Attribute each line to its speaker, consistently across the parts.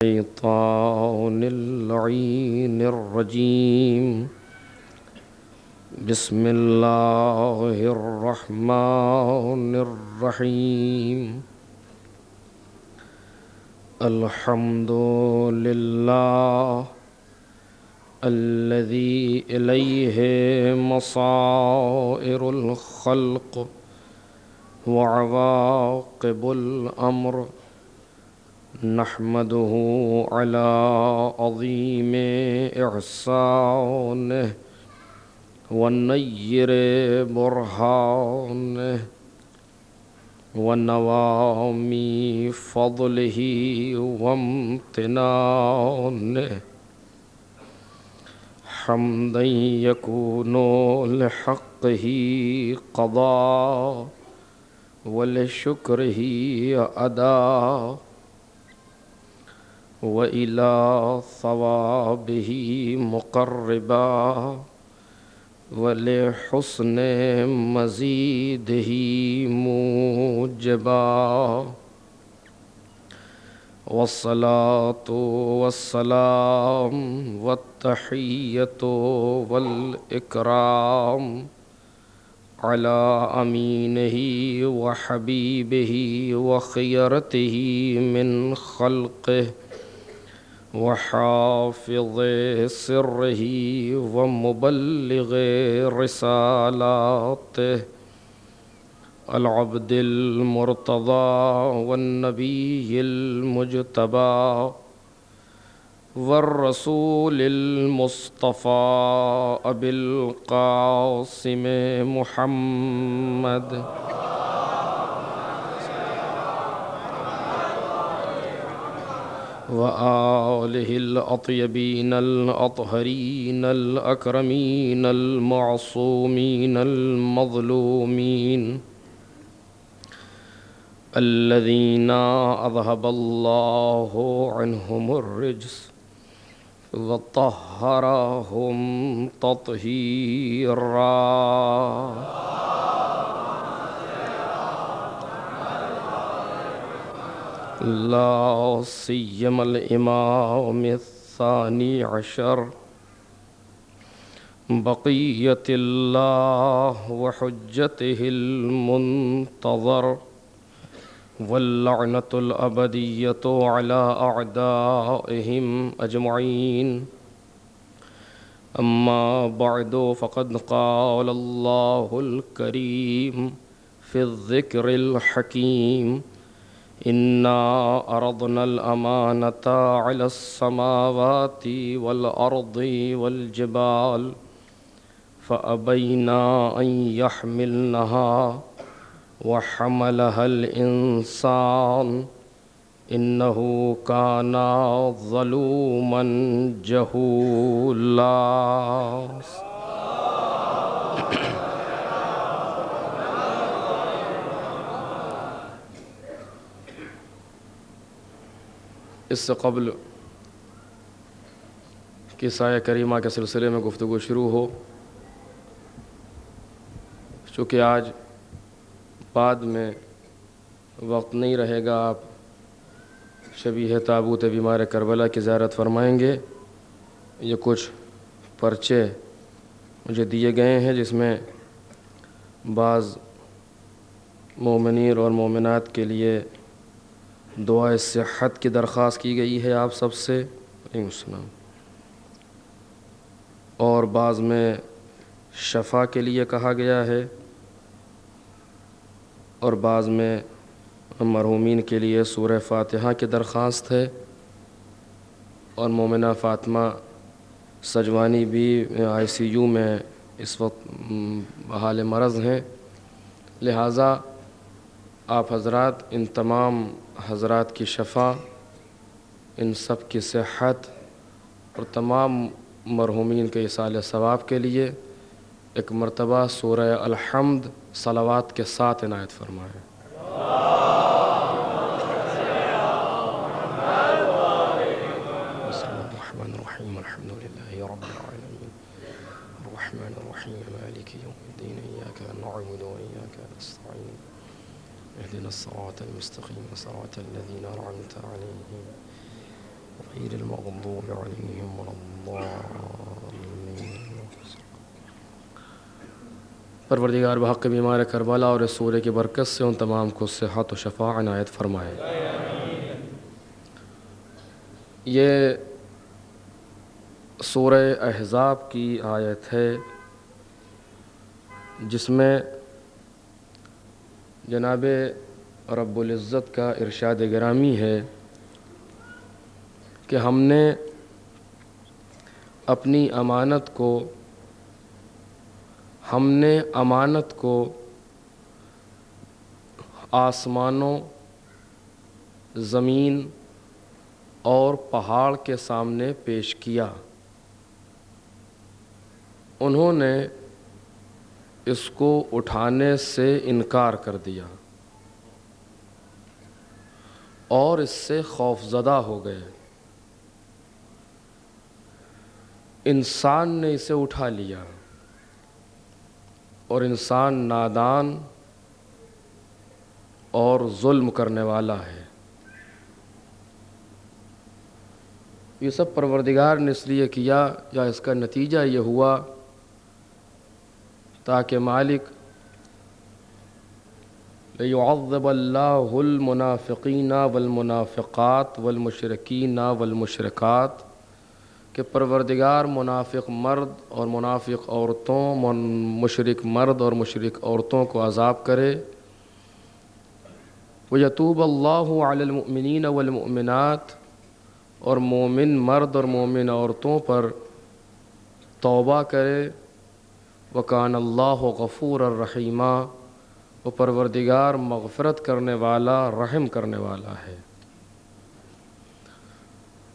Speaker 1: الشيطان اللعين الرجيم. بسم الله الرحمن الرحيم. الحمد لله الذي إليه مصائر الخلق وعواقب الأمر. نحمده على عظيم إحسانه ونير برهانه ونوام فضله وامتنانه، حمدا يكون لحقه قضاء ولشكره أداء، وإلى ثوابه مقربا ولحسن مزيده موجبا. والصلاة والسلام والتحية والإكرام على أمينه وحبيبه وخيرته من خلقه وحافظ سره ومبلغ رسالاته، العبد المرتضى والنبي المجتبى والرسول المصطفى أبي القاسم محمد وآله الأطيبين الأطهرين الأكرمين المعصومين المظلومين، الذين أذهب الله عنهم الرجس وطهرهم تطهيرا. لا سيما الإمام الثاني عشر بقية الله وحجته المنتظر، واللعنة الأبدية على أعدائهم أجمعين. أما بعد، فقد قال الله الكريم في الذكر الحكيم: إنا عرضنا الأمانة على السماوات والأرض والجبال فأبينا أن يحملنها وحملها الإنسان إنه كان ظلوما جهولا. اس سے قبل کہ سایہ کریمہ کے سلسلے میں گفتگو شروع ہو، چونکہ آج بعد میں وقت نہیں رہے گا، آپ شبیہ تابوت بیمار کربلا کی زیارت فرمائیں گے. یہ کچھ پرچے مجھے دیے گئے ہیں جس میں بعض مومنین اور مومنات کے لیے دعائے صحت کی درخواست کی گئی ہے آپ سب سے، علیکم السلام، اور بعض میں شفا کے لیے کہا گیا ہے، اور بعض میں مرحومین کے لیے سورہ فاتحہ کی درخواست ہے، اور مومنہ فاطمہ سجوانی بھی ICU میں اس وقت بحال مرض ہیں. لہٰذا آپ حضرات ان تمام حضرات کی شفا، ان سب کی صحت اور تمام مرحومین کے ایصال ثواب کے لیے ایک مرتبہ سورہ الحمد صلوات کے ساتھ عنایت فرمائیں. بسم اللہ الرحمن الرحیم، الحمد للہ رب العالمین، الرحمن الرحیم، مالک یوم الدین، ایاک نعبد و ایاک نستعین، اهدنا الصراط المستقيم صراط الذين أنعمت عليهم غير المغضوب عليهم ولا الضالين. پروردگار بحق بیمار کربلا اور اس سورہ کی برکت سے ان تمام کو صحت و شفا عنایت فرمائے. یہ سورہ احزاب کی آیت ہے جس میں جناب رب العزت کا ارشاد گرامی ہے کہ ہم نے اپنی امانت کو آسمانوں، زمین اور پہاڑ کے سامنے پیش کیا. انہوں نے اس کو اٹھانے سے انکار کر دیا اور اس سے خوفزدہ ہو گئے. انسان نے اسے اٹھا لیا اور انسان نادان اور ظلم کرنے والا ہے. یہ سب پروردگار نے اس لیے کیا یا اس کا نتیجہ یہ ہوا تاکہ مالک لِيُعَذِّبَ اللَّهُ الْمُنَافِقِينَ وَالْمُنَافِقَاتِ وَالْمُشْرِكِينَ وَالْمُشْرِكَاتِ کہ پروردگار منافق مرد اور منافق عورتوں، مشرک مرد اور مشرک عورتوں کو عذاب کرے. وَيَتُوبَ اللَّهُ عَلَى الْمُؤْمِنِينَ وَالْمُؤْمِنَاتِ اور مومن مرد اور مومن عورتوں پر توبہ کرے. وَكَانَ اللَّهُ غَفُورًا رَحِيمًا وہ پروردگار مغفرت کرنے والا، رحم کرنے والا ہے.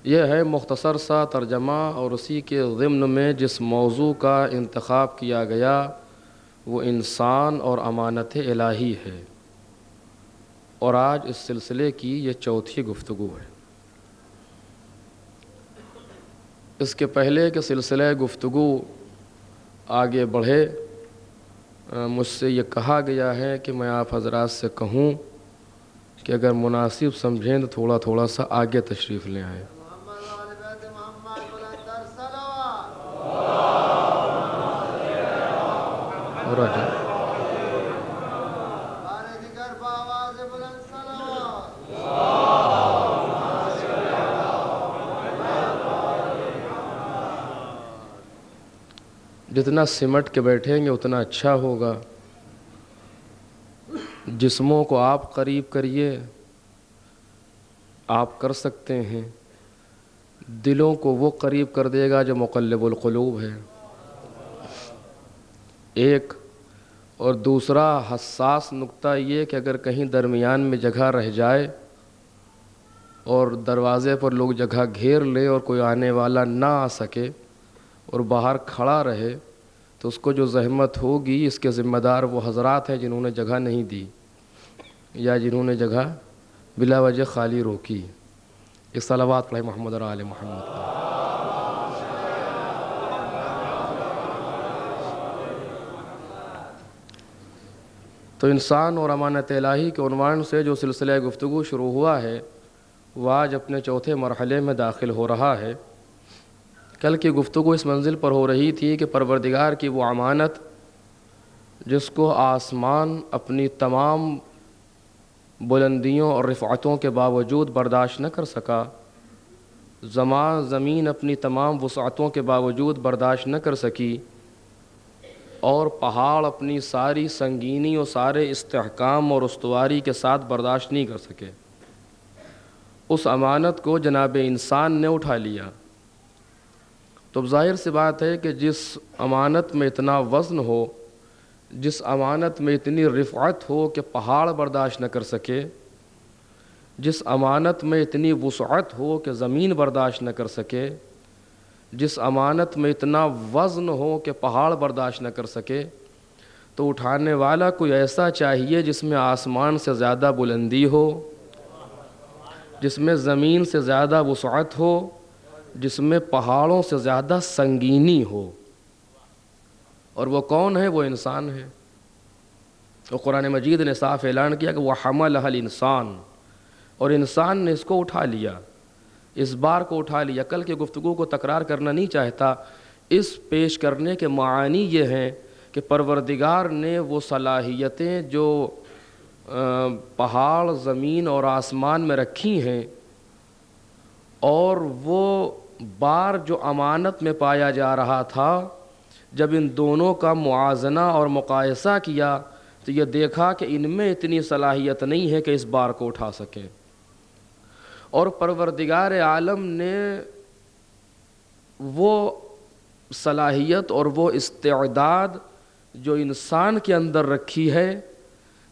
Speaker 1: یہ ہے مختصر سا ترجمہ، اور اسی کے ضمن میں جس موضوع کا انتخاب کیا گیا وہ انسان اور امانت الہی ہے، اور آج اس سلسلے کی یہ چوتھی گفتگو ہے. اس کے پہلے کہ سلسلہ گفتگو آگے بڑھے، مجھ سے یہ کہا گیا ہے کہ میں آپ حضرات سے کہوں کہ اگر مناسب سمجھیں تو تھوڑا تھوڑا سا آگے تشریف لے آئیں. اور آجائیں. جتنا سمٹ کے بیٹھیں گے اتنا اچھا ہوگا. جسموں کو آپ قریب کریے، آپ کر سکتے ہیں. دلوں کو وہ قریب کر دے گا جو مقلب القلوب ہے. ایک اور دوسرا حساس نقطہ یہ کہ اگر کہیں درمیان میں جگہ رہ جائے اور دروازے پر لوگ جگہ گھیر لے اور کوئی آنے والا نہ آ سکے اور باہر کھڑا رہے تو اس کو جو زحمت ہوگی اس کے ذمہ دار وہ حضرات ہیں جنہوں نے جگہ نہیں دی یا جنہوں نے جگہ بلا وجہ خالی روکی. ایک صلوات پڑھیں محمد اور آل محمد. تو انسان اور امانت الہی کے عنوان سے جو سلسلہ گفتگو شروع ہوا ہے وہ آج اپنے چوتھے مرحلے میں داخل ہو رہا ہے. کل کی گفتگو اس منزل پر ہو رہی تھی کہ پروردگار کی وہ امانت جس کو آسمان اپنی تمام بلندیوں اور رفعتوں کے باوجود برداشت نہ کر سکا، زمین اپنی تمام وسعتوں کے باوجود برداشت نہ کر سکی، اور پہاڑ اپنی ساری سنگینی اور سارے استحکام اور استواری کے ساتھ برداشت نہیں کر سکے، اس امانت کو جناب انسان نے اٹھا لیا. تو ظاہر سی بات ہے کہ جس امانت میں اتنا وزن ہو، جس امانت میں اتنی رفعت ہو کہ پہاڑ برداشت نہ کر سکے، جس امانت میں اتنی وسعت ہو کہ زمین برداشت نہ کر سکے، جس امانت میں اتنا وزن ہو کہ پہاڑ برداشت نہ کر سکے، تو اٹھانے والا کوئی ایسا چاہیے جس میں آسمان سے زیادہ بلندی ہو، جس میں زمین سے زیادہ وسعت ہو، جس میں پہاڑوں سے زیادہ سنگینی ہو. اور وہ کون ہے؟ وہ انسان ہے. اور قرآن مجید نے صاف اعلان کیا کہ وہ حملہ الانسان، اور انسان نے اس کو اٹھا لیا. اس بار کو اٹھا لیا. کل کی گفتگو کو تکرار کرنا نہیں چاہتا. اس پیش کرنے کے معانی یہ ہیں کہ پروردگار نے وہ صلاحیتیں جو پہاڑ، زمین اور آسمان میں رکھی ہیں، اور وہ بار جو امانت میں پایا جا رہا تھا، جب ان دونوں کا موازنہ اور مقایسہ کیا تو یہ دیکھا کہ ان میں اتنی صلاحیت نہیں ہے کہ اس بار کو اٹھا سکیں. اور پروردگار عالم نے وہ صلاحیت اور وہ استعداد جو انسان کے اندر رکھی ہے،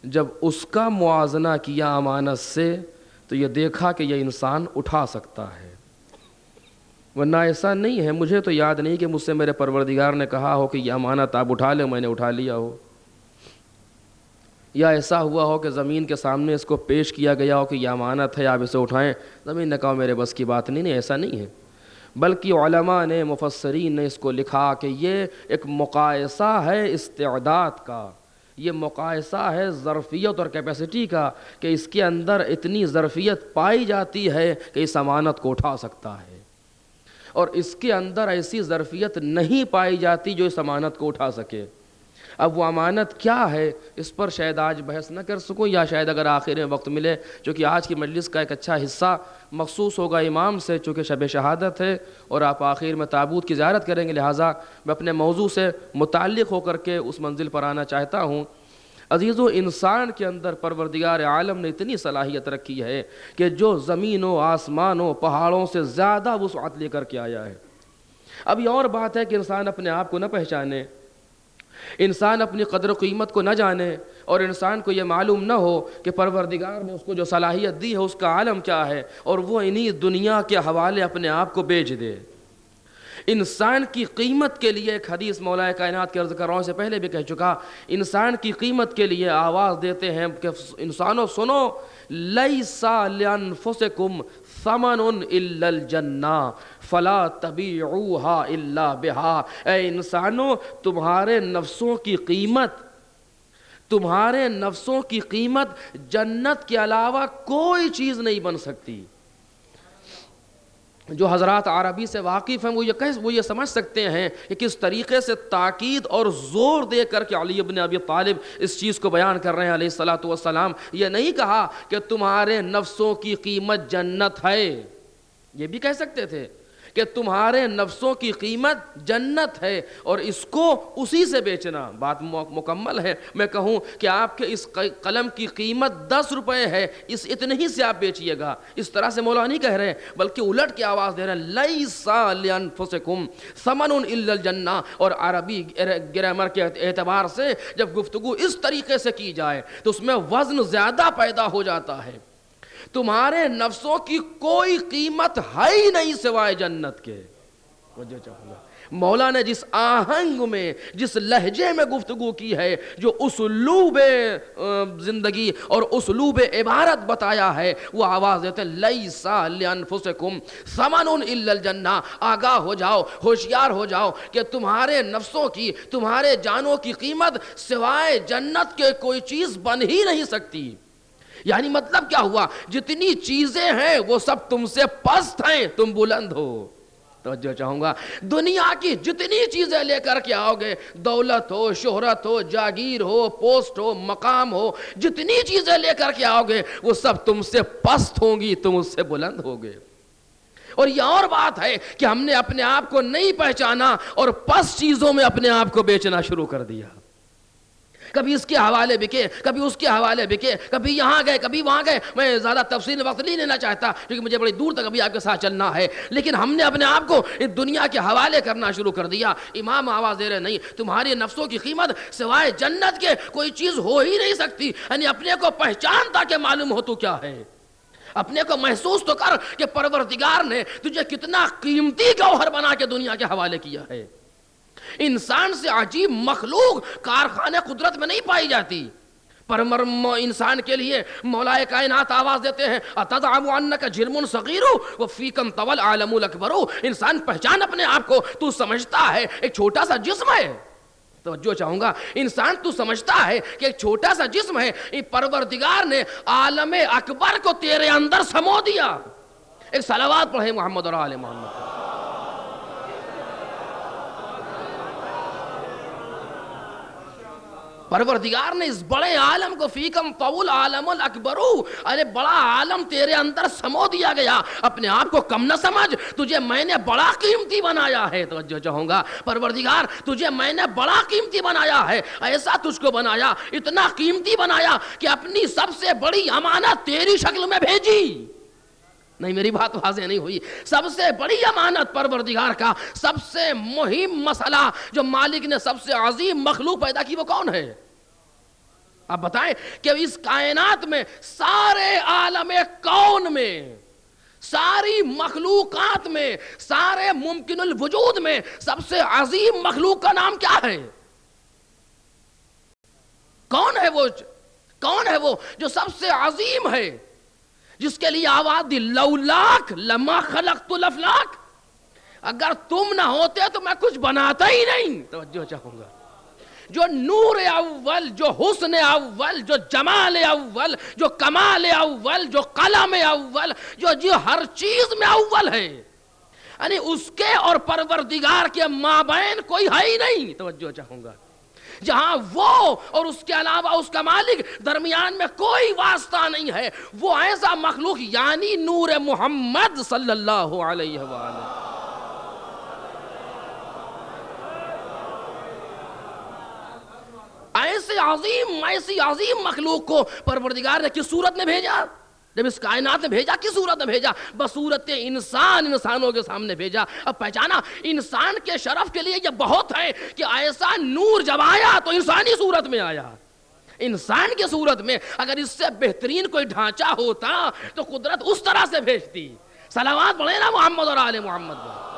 Speaker 1: جب اس کا موازنہ کیا امانت سے تو یہ دیکھا کہ یہ انسان اٹھا سکتا ہے. ورنہ ایسا نہیں ہے. مجھے تو یاد نہیں کہ مجھ سے میرے پروردگار نے کہا ہو کہ یہ امانت آپ اٹھا لیں، میں نے اٹھا لیا ہو، یا ایسا ہوا ہو کہ زمین کے سامنے اس کو پیش کیا گیا ہو کہ یہ امانت ہے، آپ اسے اٹھائیں، زمین نے کہا میرے بس کی بات نہیں. ایسا نہیں ہے. بلکہ علماء نے، مفسرین نے اس کو لکھا کہ یہ ایک مقایسہ ہے استعداد کا، یہ مقایسہ ہے ظرفیت اور کیپیسٹی کا، کہ اس کے اندر اتنی ظرفیت پائی جاتی ہے کہ اس امانت کو اٹھا سکتا ہے، اور اس کے اندر ایسی ظرفیت نہیں پائی جاتی جو اس امانت کو اٹھا سکے. اب وہ امانت کیا ہے، اس پر شاید آج بحث نہ کر سکوں، یا شاید اگر آخر میں وقت ملے، چونکہ آج کی مجلس کا ایک اچھا حصہ مخصوص ہوگا امام سے، چونکہ شب شہادت ہے اور آپ آخر میں تابوت کی زیارت کریں گے، لہٰذا میں اپنے موضوع سے متعلق ہو کر کے اس منزل پر آنا چاہتا ہوں. عزیزو، انسان کے اندر پروردگار عالم نے اتنی صلاحیت رکھی ہے کہ جو زمینوں، آسمانوں، پہاڑوں سے زیادہ وسعت لے کر کے آیا ہے. اب یہ اور بات ہے کہ انسان اپنے آپ کو نہ پہچانے، انسان اپنی قدر و قیمت کو نہ جانے، اور انسان کو یہ معلوم نہ ہو کہ پروردگار نے اس کو جو صلاحیت دی ہے اس کا عالم کیا ہے، اور وہ انہی دنیا کے حوالے اپنے آپ کو بیچ دے. انسان کی قیمت کے لیے ایک حدیث مولا کائنات کے عرض کر رہا ہوں، سے پہلے بھی کہہ چکا، انسان کی قیمت کے لیے آواز دیتے ہیں کہ انسانوں سنو، لیس لانفسکم ثمن الا الجنہ فلا تبیعوها الا بها. اے انسانوں، تمہارے نفسوں کی قیمت، تمہارے نفسوں کی قیمت جنت کے علاوہ کوئی چیز نہیں بن سکتی. جو حضرات عربی سے واقف ہیں وہ یہ سمجھ سکتے ہیں کہ کس طریقے سے تاکید اور زور دے کر کے علی ابن ابی طالب اس چیز کو بیان کر رہے ہیں علیہ الصلاۃ والسلام. یہ نہیں کہا کہ تمہارے نفسوں کی قیمت جنت ہے، یہ بھی کہہ سکتے تھے کہ تمہارے نفسوں کی قیمت جنت ہے اور اس کو اسی سے بیچنا. بات مکمل ہے. میں کہوں کہ آپ کے اس قلم کی قیمت 10 روپے ہے، اس اتنے ہی سے آپ بیچیے گا، اس طرح سے مولا نہیں کہہ رہے، بلکہ الٹ کی آواز دے رہے ہیں، لیس لانفسکم ثمن الا الجنہ. اور عربی گرامر کے اعتبار سے جب گفتگو اس طریقے سے کی جائے تو اس میں وزن زیادہ پیدا ہو جاتا ہے. تمہارے نفسوں کی کوئی قیمت ہے ہی نہیں سوائے جنت کے. مولا نے جس آہنگ میں، جس لہجے میں گفتگو کی ہے، جو اسلوب زندگی اور اسلوب عبارت بتایا ہے، وہ آواز دیتے لیس لانفسکم ثمن الا الجنہ. آگاہ ہو جاؤ، ہوشیار ہو جاؤ کہ تمہارے نفسوں کی، تمہارے جانوں کی قیمت سوائے جنت کے کوئی چیز بن ہی نہیں سکتی. یعنی مطلب کیا ہوا؟ جتنی چیزیں ہیں وہ سب تم سے پست ہیں، تم بلند ہو. توجہ چاہوں گا، دنیا کی جتنی چیزیں لے کر کے آؤ گے، دولت ہو، شہرت ہو، جاگیر ہو، پوسٹ ہو، مقام ہو، جتنی چیزیں لے کر کے آؤ گے وہ سب تم سے پست ہوں گی، تم اس سے بلند ہوگے. اور یہ اور بات ہے کہ ہم نے اپنے آپ کو نہیں پہچانا اور پست چیزوں میں اپنے آپ کو بیچنا شروع کر دیا. کبھی اس کے حوالے بکے، کبھی اس کے حوالے بکے، کبھی یہاں گئے، کبھی وہاں گئے. میں زیادہ تفصیل وقت نہیں لینا چاہتا کیونکہ مجھے بڑی دور تک ابھی آپ کے ساتھ چلنا ہے، لیکن ہم نے اپنے آپ کو اس دنیا کے حوالے کرنا شروع کر دیا. امام آواز دے رہے نہیں، تمہاری نفسوں کی قیمت سوائے جنت کے کوئی چیز ہو ہی نہیں سکتی. یعنی اپنے کو پہچان تاکہ معلوم ہو تو کیا ہے، اپنے کو محسوس تو کر کہ پروردگار نے تجھے کتنا قیمتی گوہر بنا کے دنیا کے حوالے کیا ہے. انسان سے عجیب مخلوق کارخانے قدرت میں نہیں پائی جاتی. پر انسان کے لیے مولا کائنات آواز دیتے ہیں، اتزعم انک جرم صغیر وفیکم طوى العالم الاکبر. انسان پہچان اپنے آپ کو، تو سمجھتا ہے ایک چھوٹا سا جسم ہے. توجہ چاہوں گا، انسان تو سمجھتا ہے کہ ایک چھوٹا سا جسم ہے، پروردگار نے عالم اکبر کو تیرے اندر سمو دیا. ایک صلوات پڑھیں محمد اور آل محمد. پروردگار نے اس بڑے عالم کو فیکم طول عالم الاکبرو، ارے بڑا عالم تیرے اندر سمو دیا گیا، اپنے آپ کو کم نہ سمجھ، تجھے میں نے بڑا قیمتی بنایا ہے. توجہ چاہوں گا، پروردگار تجھے میں نے بڑا قیمتی بنایا ہے، ایسا تجھ کو بنایا، اتنا قیمتی بنایا کہ اپنی سب سے بڑی امانت تیری شکل میں بھیجی. نہیں، میری بات واضح نہیں ہوئی. سب سے بڑی امانت پروردگار کا سب سے مہم مسئلہ جو مالک نے سب سے عظیم مخلوق پیدا کی وہ کون ہے؟ آپ بتائیں کہ اس کائنات میں، سارے عالم کون میں، ساری مخلوقات میں، سارے ممکن الوجود میں سب سے عظیم مخلوق کا نام کیا ہے؟ کون ہے وہ جو سب سے عظیم ہے، جس کے لیے آواز دی لولاک لما خلقت الافلاک، اگر تم نہ ہوتے تو میں کچھ بناتا ہی نہیں. توجہ چاہوں گا، جو نور اول، جو حسن اول، جو جمال اول، جو کمال اول، جو قلم اول، جو ہر چیز میں اول ہے، یعنی اس کے اور پروردگار کے مابین کوئی ہے ہی نہیں. توجہ چاہوں گا، جہاں وہ اور اس کے علاوہ اس کا مالک درمیان میں کوئی واسطہ نہیں ہے، وہ ایسا مخلوق یعنی نور محمد صلی اللہ علیہ وآلہ. ایسی عظیم مخلوق کو پروردگار نے کس صورت میں بھیجا؟ جب اس کائنات میں بھیجا کس صورت میں بھیجا؟ بصورت انسان، انسانوں کے سامنے بھیجا. اب پہچانا انسان کے شرف کے لیے یہ بہت ہے کہ ایسا نور جب آیا تو انسانی صورت میں آیا. انسان کی صورت میں اگر اس سے بہترین کوئی ڈھانچہ ہوتا تو قدرت اس طرح سے بھیجتی. صلوات پڑھیں نا محمد اور آل محمد.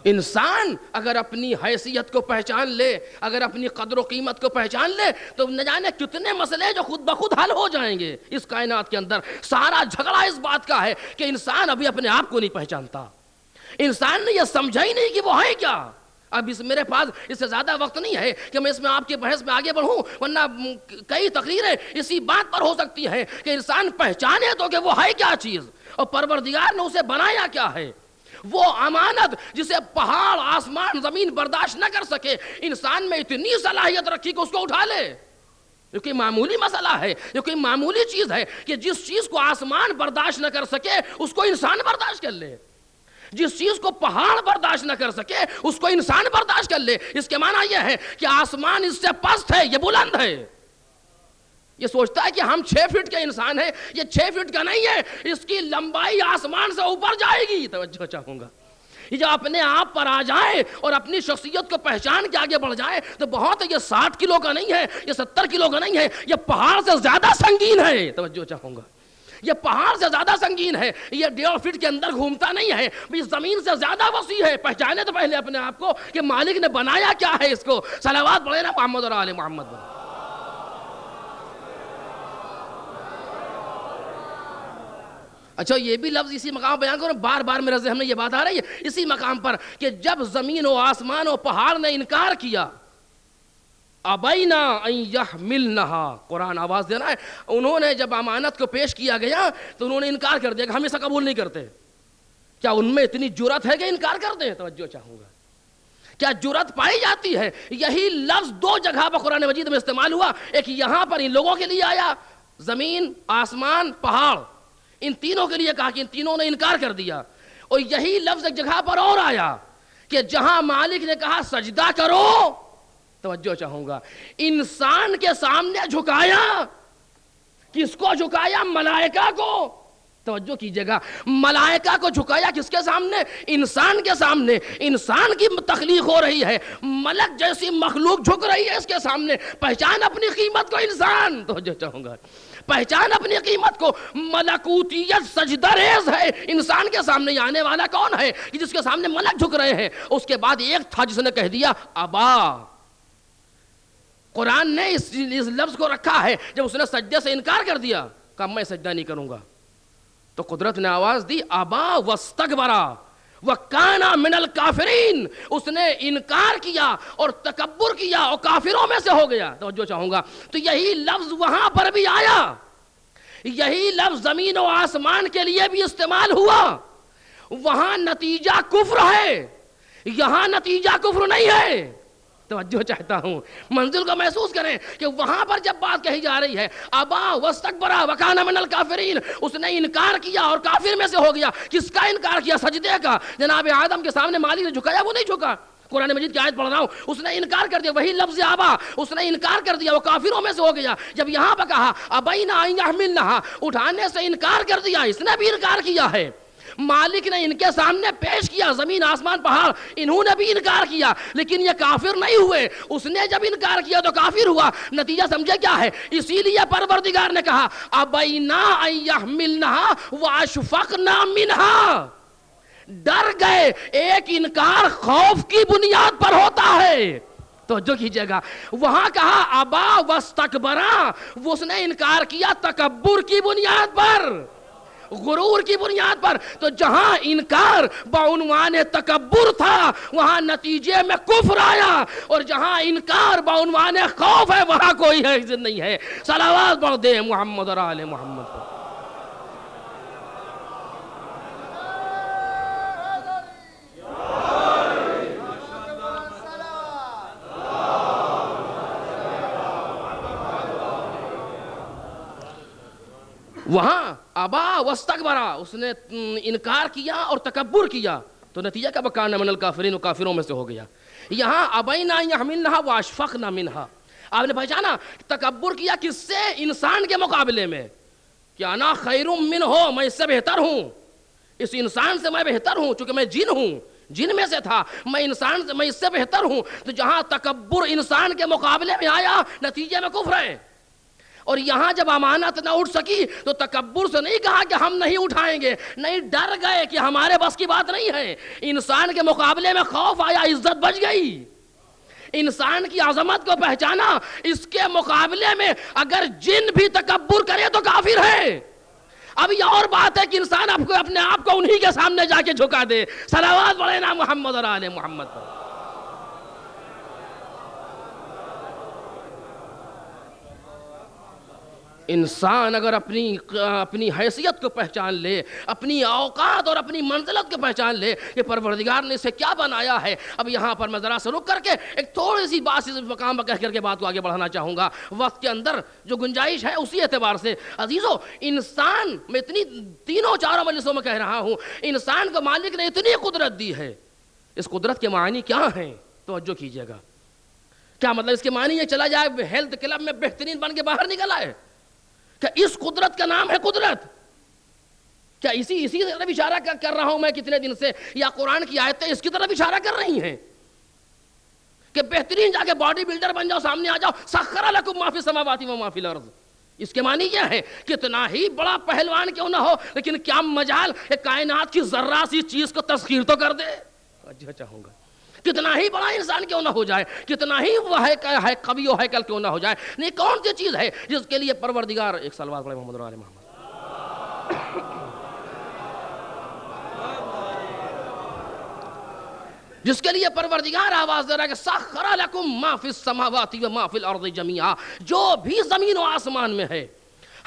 Speaker 1: انسان اگر اپنی حیثیت کو پہچان لے، اگر اپنی قدر و قیمت کو پہچان لے تو نہ جانے کتنے مسئلے جو خود بخود حل ہو جائیں گے. اس کائنات کے اندر سارا جھگڑا اس بات کا ہے کہ انسان ابھی اپنے آپ کو نہیں پہچانتا. انسان نے یہ سمجھا ہی نہیں کہ وہ ہے کیا. اب میرے پاس اس سے زیادہ وقت نہیں ہے کہ میں اس میں آپ کے بحث میں آگے بڑھوں، ورنہ کئی تقریریں اسی بات پر ہو سکتی ہیں کہ انسان پہچانے تو کہ وہ ہے کیا چیز، اور پروردگار نے اسے بنایا کیا ہے. وہ امانت جسے پہاڑ، آسمان، زمین برداشت نہ کر سکے، انسان میں اتنی صلاحیت رکھی کہ اس کو اٹھا لے. یہ کوئی معمولی مسئلہ ہے، یہ کوئی معمولی چیز ہے کہ جس چیز کو آسمان برداشت نہ کر سکے اس کو انسان برداشت کر لے. جس چیز کو پہاڑ برداشت نہ کر سکے اس کو انسان برداشت کر لے. اس کے معنی یہ ہے کہ آسمان اس سے پست ہے، یہ بلند ہے. یہ سوچتا ہے کہ ہم 6 فٹ کے انسان ہیں، یہ 6 فٹ کا نہیں ہے، اس کی لمبائی آسمان سے اوپر جائے گی. توجہ چاہوں گا، یہ جب اپنے آپ پر آ جائے اور اپنی شخصیت کو پہچان کے آگے بڑھ جائے تو بہت ہے، یہ 60 کلو کا نہیں ہے، یہ 70 کلو کا نہیں ہے، یہ پہاڑ سے زیادہ سنگین ہے. توجہ چاہوں گا، یہ پہاڑ سے زیادہ سنگین ہے، یہ 1.5 فٹ کے اندر گھومتا نہیں ہے، یہ زمین سے زیادہ وسیع ہے. پہچانے تو پہلے اپنے آپ کو کہ مالک نے بنایا کیا ہے اس کو. صلوات پڑھیں نا محمد اور آل محمد. اچھا، یہ بھی لفظ اسی مقام بیان کرو، بار بار میرے ذہن میں یہ بات آ رہی ہے اسی مقام پر کہ جب زمین و آسمان و پہاڑ نے انکار کیا، ابینا ان یحملنہا، قرآن آواز دینا ہے، انہوں نے جب امانت کو پیش کیا گیا تو انہوں نے انکار کر دیا کہ ہم اسے قبول نہیں کرتے. کیا ان میں اتنی جرأت ہے کہ انکار کر دیں؟ توجہ چاہوں گا، کیا جرأت پائی جاتی ہے؟ یہی لفظ 2 جگہ پر قرآن مجید میں استعمال ہوا. ایک یہاں پر ان لوگوں کے لیے آیا، زمین، آسمان، پہاڑ، ان تینوں کے لیے کہا کہ ان تینوں نے انکار کر دیا. اور یہی لفظ ایک جگہ پر اور آیا کہ جہاں مالک نے کہا سجدہ کرو، توجہ چاہوں گا، انسان کے سامنے جھکایا. کس کو جھکایا؟ ملائکہ کو. توجہ کیجئے گا، ملائکہ کو جھکایا کس کے سامنے؟ انسان کے سامنے. انسان کی تخلیق ہو رہی ہے، ملک جیسی مخلوق جھک رہی ہے اس کے سامنے. پہچان اپنی قیمت کو انسان. توجہ چاہوں گا، پہچان اپنی قیمت کو. ملکوتیت سجدہ ریز ہے انسان کے سامنے. آنے والا کون ہے کہ جس کے سامنے ملک جھک رہے ہیں؟ اس کے بعد ایک تھا جس نے کہہ دیا ابا. قرآن نے اس لفظ کو رکھا ہے جب اس نے سجدے سے انکار کر دیا، کہا میں سجدہ نہیں کروں گا، تو قدرت نے آواز دی ابا واستکبرا، وَكَانَ مِنَ الْكَافِرِينَ، اس نے انکار کیا اور تکبر کیا اور کافروں میں سے ہو گیا. توجہ چاہوں گا. تو یہی لفظ وہاں پر بھی آیا، یہی لفظ زمین و آسمان کے لیے بھی استعمال ہوا. وہاں نتیجہ کفر ہے، یہاں نتیجہ کفر نہیں ہے. توجہ چاہتا ہوں، منزل کو محسوس کریں کہ وہاں پر جب بات کہی جا رہی ہے ابا واستکبر وکان من الکافرین، اس نے انکار کیا اور کافر میں سے ہو گیا. کس کا انکار کیا؟ سجدے کا. جناب آدم کے سامنے مالک نے جھکایا، وہ نہیں جھکا. قرآن مجید کی آیت پڑھ رہا ہوں، اس نے انکار کر دیا. وہی لفظ ابا، اس نے انکار کر دیا، وہ کافروں میں سے ہو گیا. جب یہاں پہ کہا ابینا ان یحملنھا، اٹھانے سے انکار کر دیا، اس نے بھی انکار کیا ہے. مالک نے ان کے سامنے پیش کیا زمین آسمان پہاڑ، انہوں نے بھی انکار کیا، لیکن یہ کافر نہیں ہوئے. اس نے جب انکار کیا تو کافر ہوا. نتیجہ سمجھے کیا ہے؟ اسی لیے پروردگار نے کہا ابینا ان یحملنھا واشفقنا منھا. ڈر گئے. ایک انکار خوف کی بنیاد پر ہوتا ہے. توجہ کیجئے گا، وہاں کہا ابا واستکبرا، اس نے انکار کیا تکبر کی بنیاد پر، غرور کی بنیاد پر. تو جہاں انکار بعنوان تکبر تھا وہاں نتیجے میں کفر آیا، اور جہاں انکار بعنوان خوف ہے وہاں کوئی عزت نہیں ہے. صلوات پڑھ دے محمد اور آل محمد پر. وہاں ابا واستکبرا، اس نے انکار کیا اور تکبر کیا، تو نتیجہ کیا؟ وکان من الکافرین، کافروں میں سے ہو گیا. یہاں ابینا ان یحملنھا واشفقنا منھا، آپ نے پہچانا تکبر کیا کس سے؟ انسان کے مقابلے میں کہ انا خیر منہ، میں اس سے بہتر ہوں، اس انسان سے میں بہتر ہوں، چونکہ میں جن ہوں، جن میں سے تھا، میں انسان سے، میں اس سے بہتر ہوں. تو جہاں تکبر انسان کے مقابلے میں آیا نتیجے میں کفر ہے. اور یہاں جب امانت نہ اٹھ سکی تو تکبر سے نہیں کہا کہ ہم نہیں اٹھائیں گے، نہیں، ڈر گئے کہ ہمارے بس کی بات نہیں ہے. انسان کے مقابلے میں خوف آیا، عزت بچ گئی. انسان کی عظمت کو پہچانا، اس کے مقابلے میں اگر جن بھی تکبر کرے تو کافر ہے. اب یہ اور بات ہے کہ انسان اپنے آپ کو انہی کے سامنے جا کے جھکا دے. صلوات پڑھیں نا محمد اور آل محمد پر. انسان اگر اپنی حیثیت کو پہچان لے، اپنی اوقات اور اپنی منزلت کو پہچان لے کہ پروردگار نے اسے کیا بنایا ہے. اب یہاں پر میں ذرا سے رک کر کے ایک تھوڑی سی بات اس مقام پر کہہ کر کے بات کو آگے بڑھانا چاہوں گا. وقت کے اندر جو گنجائش ہے اسی اعتبار سے عزیزو، انسان میں اتنی تینوں چاروں مجلسوں میں کہہ رہا ہوں، انسان کو مالک نے اتنی قدرت دی ہے. اس قدرت کے معنی کیا ہیں؟ توجہ کیجئے گا. کیا مطلب؟ اس کے معنی یہ چلا جائے ہیلتھ کلب میں بہترین بن کے باہر نکل آئے؟ کہ اس قدرت کا نام ہے قدرت؟ کیا اسی طرف اشارہ کر رہا ہوں میں کتنے دن سے، یا قرآن کی آیتیں اس کی طرف اشارہ کر رہی ہیں کہ بہترین جا کے باڈی بلڈر بن جاؤ، سامنے آ جاؤ، سخر لکم ما فی السماوات و ما فی الارض. اس کے معنی یہ ہے کتنا ہی بڑا پہلوان کیوں نہ ہو، لیکن کیا مجال کہ کائنات کی ذرہ سی چیز کو تسخیر تو کر دے. چاہوں گا کتنا ہی بڑا انسان کیوں نہ ہو جائے، کتنا ہی وہ ہے قوی و ہیکل کیوں نہ ہو جائے، نہیں، کون سی چیز ہے جس کے لیے پروردگار، ایک صلوات پڑھے محمد علیہ محمد، جس کے لیے پروردگار آواز دے رہا ہے کہ سخر لکم ما فی السماوات و ما فی الارض جميعا، جو بھی زمین و آسمان میں ہے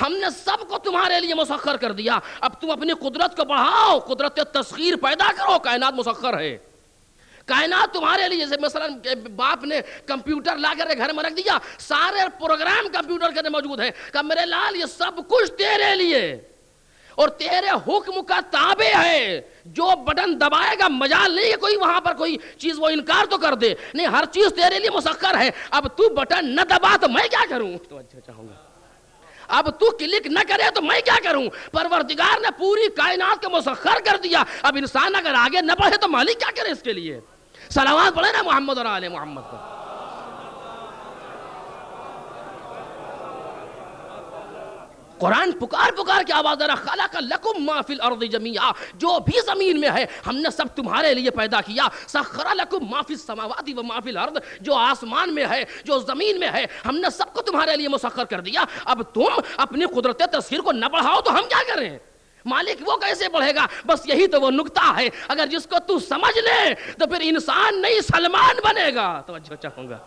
Speaker 1: ہم نے سب کو تمہارے لیے مسخر کر دیا. اب تم اپنی قدرت کو بڑھاؤ، قدرت تسخیر پیدا کرو. کائنات مسخر ہے، کائنات تمہارے لیے. جیسے مثلا باپ نے کمپیوٹر لا کر گھر میں رکھ دیا، سارے پروگرام کمپیوٹر کے اندر موجود ہیں، کہ میرے لال یہ سب کچھ تیرے لیے اور تیرے حکم کا تابع ہے. جو بٹن دبائے گا مجال نہیں ہے کوئی وہاں پر کوئی چیز وہ انکار تو کر دے، نہیں، ہر چیز تیرے لیے مسخر ہے. اب تو بٹن نہ دبا تو میں کیا کروں؟ تو اچھا چاہوں گا اب تو کلک نہ کرے تو میں کیا کروں؟ پروردگار نے پوری کائنات کو مسخر کر دیا. اب انسان اگر آگے نہ بڑھے تو مالک کیا کرے اس کے لیے؟ صلوات پڑھے نا محمد اور آل محمد پر. قرآن پکار کے آواز دے رہا، خلق لکم ما فی الارض جميعا، جو بھی زمین میں ہے ہم نے سب تمہارے لیے پیدا کیا. سخر لکم ما فی السماوات و ما فی الارض، جو آسمان میں ہے، جو زمین میں ہے، ہم نے سب کو تمہارے لیے مسخر کر دیا. اب تم اپنی قدرت تسخیر کو نہ بڑھاؤ تو ہم کیا کریں؟
Speaker 2: مالک وہ کیسے بڑھے گا؟ بس یہی تو وہ نکتہ ہے، اگر جس کو تو سمجھ لے تو پھر انسان نہیں سلمان بنے گا. توجہ چاہوں گا،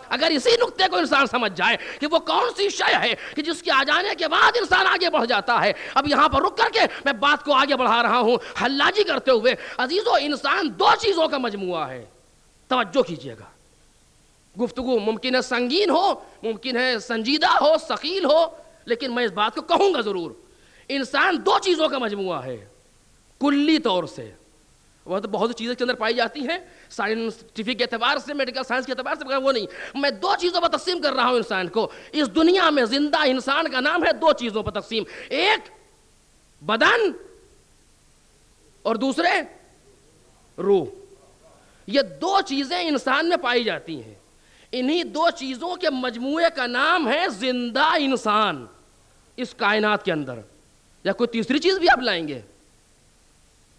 Speaker 2: اگر اسی نقطے کو انسان سمجھ جائے کہ وہ کون سی شے ہے کہ جس کے آ جانے کے بعد انسان آگے بڑھ جاتا ہے. اب یہاں پر رک کر کے میں بات کو آگے بڑھا رہا ہوں حلاجی کرتے ہوئے. عزیزو، انسان دو چیزوں کا مجموعہ ہے. توجہ کیجئے گا، گفتگو ممکن ہے سنگین ہو، ممکن ہے سنجیدہ ہو، ثقیل ہو، لیکن میں اس بات کو کہوں گا ضرور. انسان دو چیزوں کا مجموعہ ہے کلی طور سے. وہ تو بہت سی چیزیں کے اندر پائی جاتی ہیں سائنٹیفک کے اعتبار سے، میڈیکل سائنس کے اعتبار سے، وہ نہیں. میں دو چیزوں پر تقسیم کر رہا ہوں انسان کو. اس دنیا میں زندہ انسان کا نام ہے دو چیزوں پر تقسیم. ایک بدن اور دوسرے روح. یہ دو چیزیں انسان میں پائی جاتی ہیں. انہی دو چیزوں کے مجموعے کا نام ہے زندہ انسان اس کائنات کے اندر. یا کوئی تیسری چیز بھی آپ لائیں گے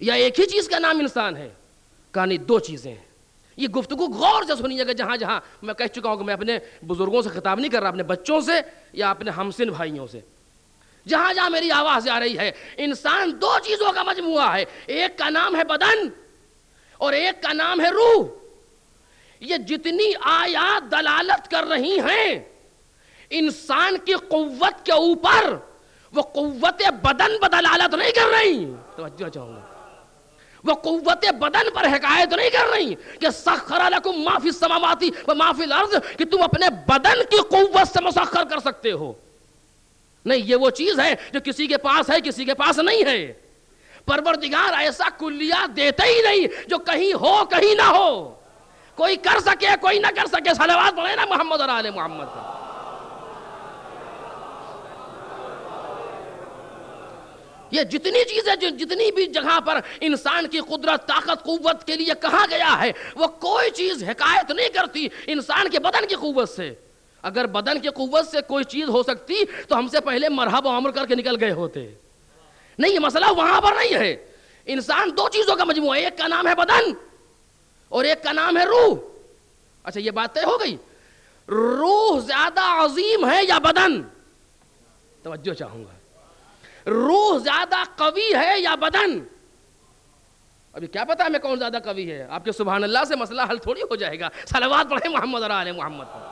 Speaker 2: یا ایک ہی چیز کا نام انسان ہے؟ کہانی دو چیزیں ہیں. یہ گفتگو غور سے سنیے گا. جہاں جہاں میں کہہ چکا ہوں کہ میں اپنے بزرگوں سے خطاب نہیں کر رہا، اپنے بچوں سے یا اپنے ہمسن بھائیوں سے. جہاں جہاں میری آواز آ رہی ہے، انسان دو چیزوں کا مجموعہ ہے. ایک کا نام ہے بدن اور ایک کا نام ہے روح. یہ جتنی آیات دلالت کر رہی ہیں انسان کی قوت کے اوپر، وہ قوت بدن پر دلالت نہیں کر رہی. توجہ چاہوں گا، وہ قوت بدن پر حکایت نہیں کر رہی کہ سخر لکم ما فی السماوات و ما فی الارض، کہ تم اپنے بدن کی قوت سے مسخر کر سکتے ہو. نہیں، یہ وہ چیز ہے جو کسی کے پاس ہے، کسی کے پاس نہیں ہے. پروردگار ایسا کلیات دیتا ہی نہیں جو کہیں ہو کہیں نہ ہو. کوئی کر سکے کوئی نہ کر سکے. صلوات پڑھیں نا محمد اور آل محمد پر. یہ جتنی چیزیں جتنی بھی جگہ پر انسان کی قدرت، طاقت، قوت کے لیے کہا گیا ہے، وہ کوئی چیز حکایت نہیں کرتی انسان کے بدن کی قوت سے. اگر بدن کی قوت سے کوئی چیز ہو سکتی تو ہم سے پہلے مرحبا و عمر کر کے نکل گئے ہوتے. نہیں، یہ مسئلہ وہاں پر نہیں ہے. انسان دو چیزوں کا مجموعہ ہے. ایک کا نام ہے بدن اور ایک کا نام ہے روح. اچھا، یہ بات طے ہو گئی. روح زیادہ عظیم ہے یا بدن؟ توجہ چاہوں گا. روح زیادہ قوی ہے یا بدن؟ ابھی کیا پتا ہمیں کون زیادہ قوی ہے. آپ کے سبحان اللہ سے مسئلہ حل تھوڑی ہو جائے گا. صلوات پڑھیں محمد اور آل محمد پر.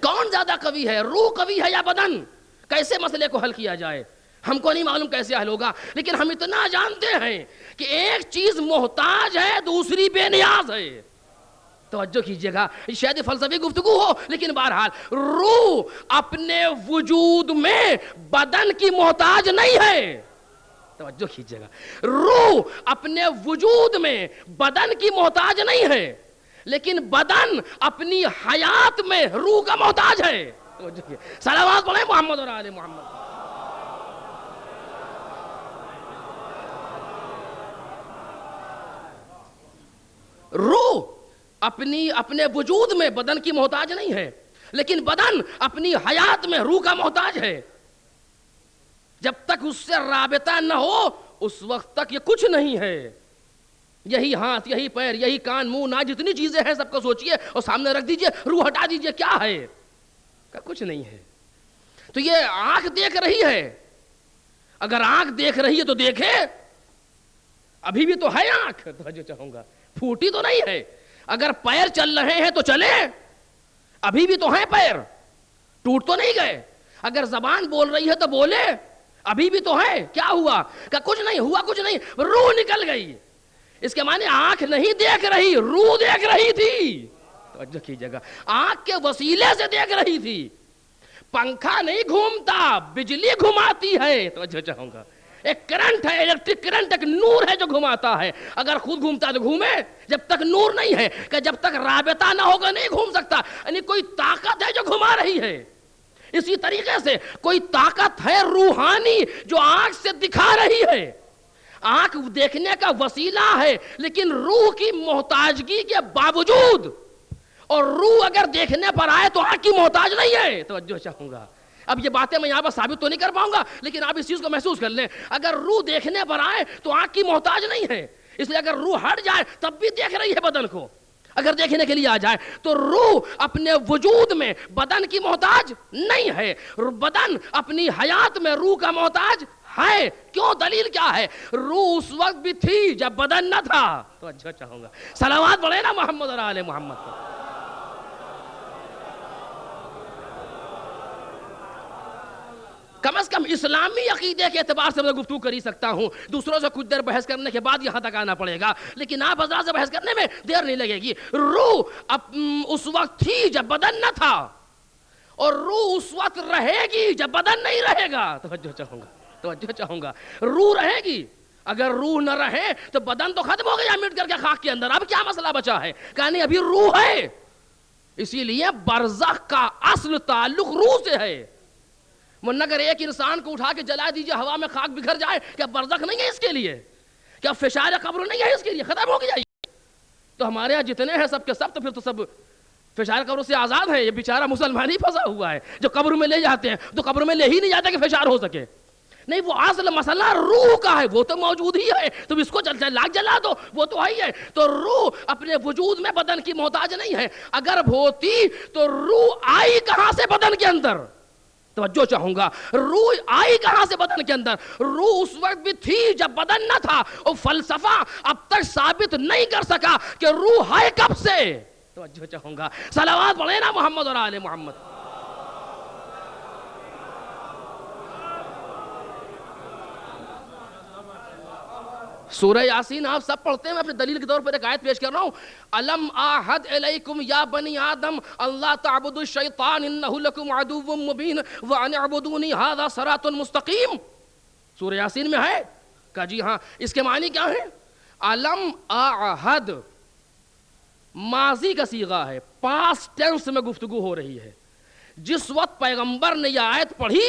Speaker 2: کون زیادہ قوی ہے؟ روح قوی ہے یا بدن؟ کیسے مسئلے کو حل کیا جائے ہم کو نہیں معلوم کیسے حل ہوگا، لیکن ہم اتنا جانتے ہیں کہ ایک چیز محتاج ہے، دوسری بے نیاز ہے. توجہ کیجئے گا، شاید فلسفی گفتگو ہو لیکن بہرحال روح اپنے وجود میں بدن کی محتاج نہیں ہے. توجہ کیجئے گا، روح اپنے وجود میں بدن کی محتاج نہیں ہے، لیکن بدن اپنی حیات میں روح کا محتاج ہے. توجہ کیجئے، صلوات پڑھیں محمد اور آل محمد. روح اپنے وجود میں بدن کی محتاج نہیں ہے، لیکن بدن اپنی حیات میں روح کا محتاج ہے. جب تک اس سے رابطہ نہ ہو اس وقت تک یہ کچھ نہیں ہے. یہی ہاتھ، یہی پیر، یہی کان، منہ، ناک، جتنی چیزیں ہیں سب کو سوچئے اور سامنے رکھ دیجئے، روح ہٹا دیجئے، کیا ہے؟ کہ کچھ نہیں ہے. تو یہ آنکھ دیکھ رہی ہے. اگر آنکھ دیکھ رہی ہے تو دیکھے، ابھی بھی تو ہے آنکھ. توجہ چاہوں گا، پھوٹی تو نہیں ہے. اگر پیر چل رہے ہیں تو چلے، ابھی بھی تو ہیں پیر، ٹوٹ تو نہیں گئے. اگر زبان بول رہی ہے تو بولے، ابھی بھی تو ہے. کیا ہوا؟ کہ کچھ نہیں ہوا، کچھ نہیں، روح نکل گئی. اس کے معنی آنکھ نہیں دیکھ رہی، روح دیکھ رہی تھی. توجہ کیجئے گا، آنکھ کے وسیلے سے دیکھ رہی تھی. پنکھا نہیں گھومتا، بجلی گھماتی ہے. توجہ چاہوں گا، ایک کرنٹ ہے، الیکٹرک کرنٹ، ایک نور ہے جو گھماتا ہے. اگر خود گھومتا تو گھومے، جب تک نور نہیں ہے، کہ جب تک رابطہ نہ ہوگا نہیں گھوم سکتا. یعنی کوئی طاقت ہے جو گھما رہی ہے. اسی طریقے سے کوئی طاقت ہے روحانی جو آنکھ سے دکھا رہی ہے. آنکھ دیکھنے کا وسیلہ ہے، لیکن روح کی محتاجگی کے باوجود، اور روح اگر دیکھنے پر آئے تو آنکھ کی محتاج نہیں ہے. توجہ چاہوں گا، اب یہ باتیں میں یہاں پر ثابت تو نہیں کر پاؤں گا، لیکن آپ اس چیز کو محسوس کر لیں. اگر روح دیکھنے پر آئے تو آنکھ کی محتاج نہیں ہے. اس لیے اگر روح ہٹ جائے تب بھی دیکھ رہی ہے بدن کو. اگر دیکھنے کے لیے آ جائے تو روح اپنے وجود میں بدن کی محتاج نہیں ہے، بدن اپنی حیات میں روح کا محتاج ہے. کیوں؟ دلیل کیا ہے؟ روح اس وقت بھی تھی جب بدن نہ تھا. تو اچھا چاہوں گا صلوات پڑھے نا محمد اور آل محمد پر. کم از کم اسلامی عقیدے کے اعتبار سے میں گفتگو کر ہی سکتا ہوں. دوسروں سے کچھ دیر بحث کرنے کے بعد یہاں تک آنا پڑے گا، لیکن آپ حضرات سے بحث کرنے میں دیر نہیں لگے گی. روح اس وقت تھی جب بدن نہ تھا، اور روح اس وقت رہے گی جب بدن نہیں رہے گا. توجہ چاہوں گا روح رہے گی. اگر روح نہ رہے تو بدن تو ختم ہو گیا مٹ کر کے خاک کے اندر. اب کیا مسئلہ بچا ہے؟ کہ نہیں ابھی روح ہے. اسی لیے برزخ کا اصل تعلق روح سے ہے. ورنہ اگر ایک انسان کو اٹھا کے جلا دیجئے ہوا میں خاک بکھر جائے، کیا برزخ نہیں ہے اس کے لیے؟ کیا فشار قبر نہیں ہے اس کے لیے؟ ختم ہو گیا. تو ہمارے یہاں جتنے ہیں سب کے سب تو پھر تو سب فشار قبر سے آزاد ہیں. یہ بیچارہ مسلمان ہی پھنسا ہوا ہے جو قبر میں لے جاتے ہیں. تو قبر میں لے ہی نہیں جاتا کہ فشار ہو سکے. نہیں، وہ اصل مسئلہ روح کا ہے، وہ تو موجود ہی ہے. تم اس کو لاکھ جلا دو، وہ تو ہی ہے. تو روح اپنے وجود میں بدن کی محتاج نہیں ہے. اگر ہوتی تو روح آئی کہاں سے بدن کے اندر؟ توجہ چاہوں گا روح آئی کہاں سے بدن کے اندر؟ روح اس وقت بھی تھی جب بدن نہ تھا. اور فلسفہ اب تک ثابت نہیں کر سکا کہ روح ہے کب سے. توجہ چاہوں گا صلوات پڑھیں نا محمد اور آل محمد. سورہ یاسین آپ سب پڑھتے ہیں. میں اپنے دلیل کے طور پر ایک آیت پیش کر رہا ہوں. الم اعہد الیکم یا بنی آدم اللہ تعبدوا الشیطان انہ لکم عدو مبین وان اعبدونی ھذا صراط مستقیم. سورہ یاسین میں ہے. کہا جی ہاں. اس کے معنی کیا ہے؟ الم اعہد ماضی کا صیغہ ہے، پاسٹ ٹینس میں گفتگو ہو رہی ہے. جس وقت پیغمبر نے یہ آیت پڑھی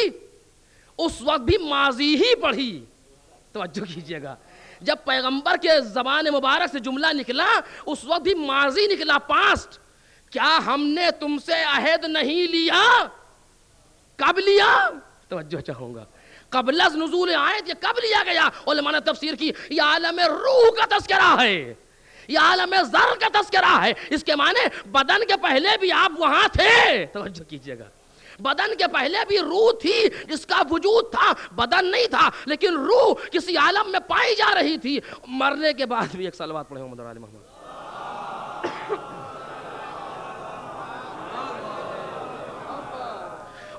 Speaker 2: اس وقت بھی ماضی ہی پڑھی. توجہ کیجئے گا، جب پیغمبر کے زبان مبارک سے جملہ نکلا اس وقت بھی ماضی نکلا، پاسٹ. کیا ہم نے تم سے عہد نہیں لیا؟ کب لیا؟ توجہ چاہوں گا قبل از نزول آیت یہ کب لیا گیا؟ علماء نے تفسیر کی یہ عالم روح کا تذکرہ ہے، یہ عالم ذر کا تذکرہ ہے. اس کے معنی بدن کے پہلے بھی آپ وہاں تھے. توجہ کیجئے گا بدن کے پہلے بھی روح تھی جس کا وجود تھا، بدن نہیں تھا، لیکن روح کسی عالم میں پائی جا رہی تھی. مرنے کے بعد بھی ایک صلوات پڑھے محمد علی محمد.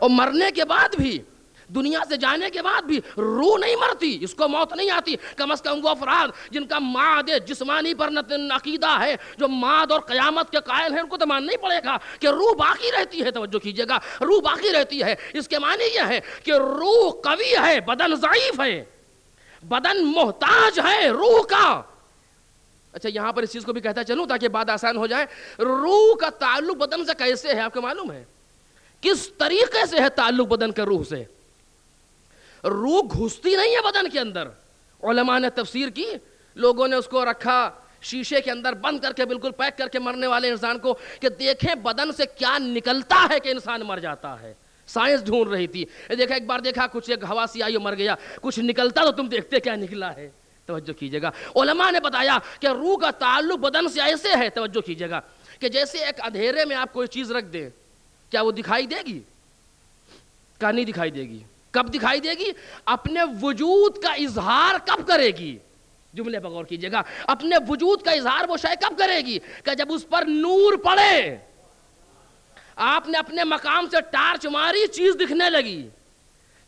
Speaker 2: اور مرنے کے بعد بھی، دنیا سے جانے کے بعد بھی روح نہیں مرتی، اس کو موت نہیں آتی. کم از کم وہ افراد جن کا معاد جسمانی پر عقیدہ ہے، جو معاد اور قیامت کے قائل ہیں، ان کو تو ماننا نہیں پڑے گا کہ روح باقی رہتی ہے. توجہ کیجئے گا روح باقی رہتی ہے. اس کے معنی یہ ہے کہ روح قوی ہے، بدن ضعیف ہے، بدن محتاج ہے روح کا. اچھا یہاں پر اس چیز کو بھی کہتا چلوں تاکہ بات آسان ہو جائے. روح کا تعلق بدن سے کیسے ہے آپ کو معلوم ہے؟ کس طریقے سے ہے تعلق بدن کا روح سے؟ روح گھستی نہیں ہے بدن کے اندر. علماء نے تفسیر کی، لوگوں نے اس کو رکھا شیشے کے اندر بند کر کے بالکل پیک کر کے مرنے والے انسان کو کہ دیکھیں بدن سے کیا نکلتا ہے کہ انسان مر جاتا ہے. سائنس ڈھونڈ رہی تھی. دیکھا ایک بار دیکھا کچھ ایک ہوا سی آئی اور مر گیا، کچھ نکلتا تو تم دیکھتے کیا نکلا ہے. توجہ کیجئے گا علماء نے بتایا کہ روح کا تعلق بدن سے ایسے ہے. توجہ کیجئے گا کہ جیسے ایک اندھیرے میں آپ کوئی چیز رکھ دیں، کیا وہ دکھائی دے گی؟ کیا نہیں دکھائی دے گی؟ کب دکھائی دے گی؟ اپنے وجود کا اظہار کب کرے گی؟ جملے پر غور کیجئے گا. اپنے وجود کا اظہار وہ شے کب کرے گی؟ کہ جب اس پر نور پڑے. آپ نے اپنے مقام سے ٹارچ ماری، چیز دکھنے لگی،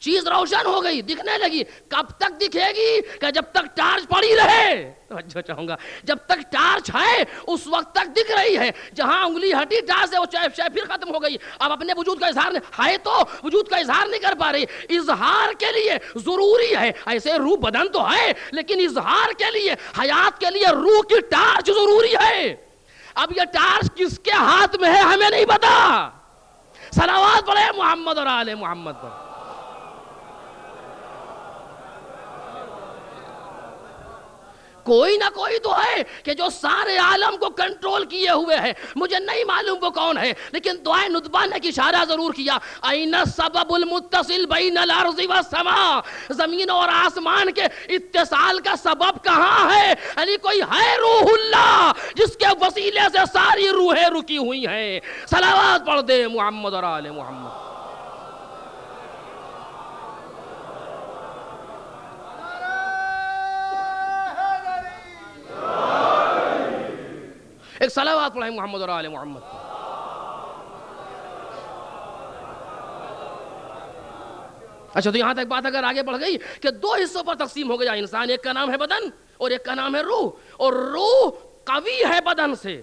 Speaker 2: چیز روشن ہو گئی، دکھنے لگی. کب تک دکھے گی؟ کہ جب تک ٹارچ پڑی رہے. توجہ چاہوں گا جب تک ٹارچ ہے اس وقت تک دکھ رہی ہے. جہاں انگلی ہٹی ٹارچ سے وہ شے پھر ختم ہو گئی. اب اپنے وجود کا اظہار ہے تو وجود کا اظہار نہیں کر پا رہی. اظہار کے لیے ضروری ہے، ایسے روح بدن تو ہے لیکن اظہار کے لیے، حیات کے لیے روح کی ٹارچ ضروری ہے. اب یہ ٹارچ کس کے ہاتھ میں ہے ہمیں نہیں پتا. صلوات پڑھے محمد اور آل محمد پر. کوئی نہ کوئی تو ہے کہ جو سارے عالم کو کنٹرول کیے ہوئے ہے. مجھے نہیں معلوم وہ کون ہے, لیکن دعائے ندبہ نے کی اشارہ ضرور کیا. این السبب المتصل بین الارض والسماء, زمین اور آسمان کے اتصال کا سبب کہاں ہے؟ یعنی کوئی ہے روح اللہ جس کے وسیلے سے ساری روحیں رکی ہوئی ہیں. صلوات پڑھ دے محمد اور آل محمد. ایک صلوات پڑھیں محمد اور آل محمد. اچھا, تو یہاں تک بات اگر آگے بڑھ گئی کہ دو حصوں پر تقسیم ہو گیا انسان, ایک کا نام ہے بدن اور ایک کا نام ہے روح. اور روح قوی ہے بدن سے,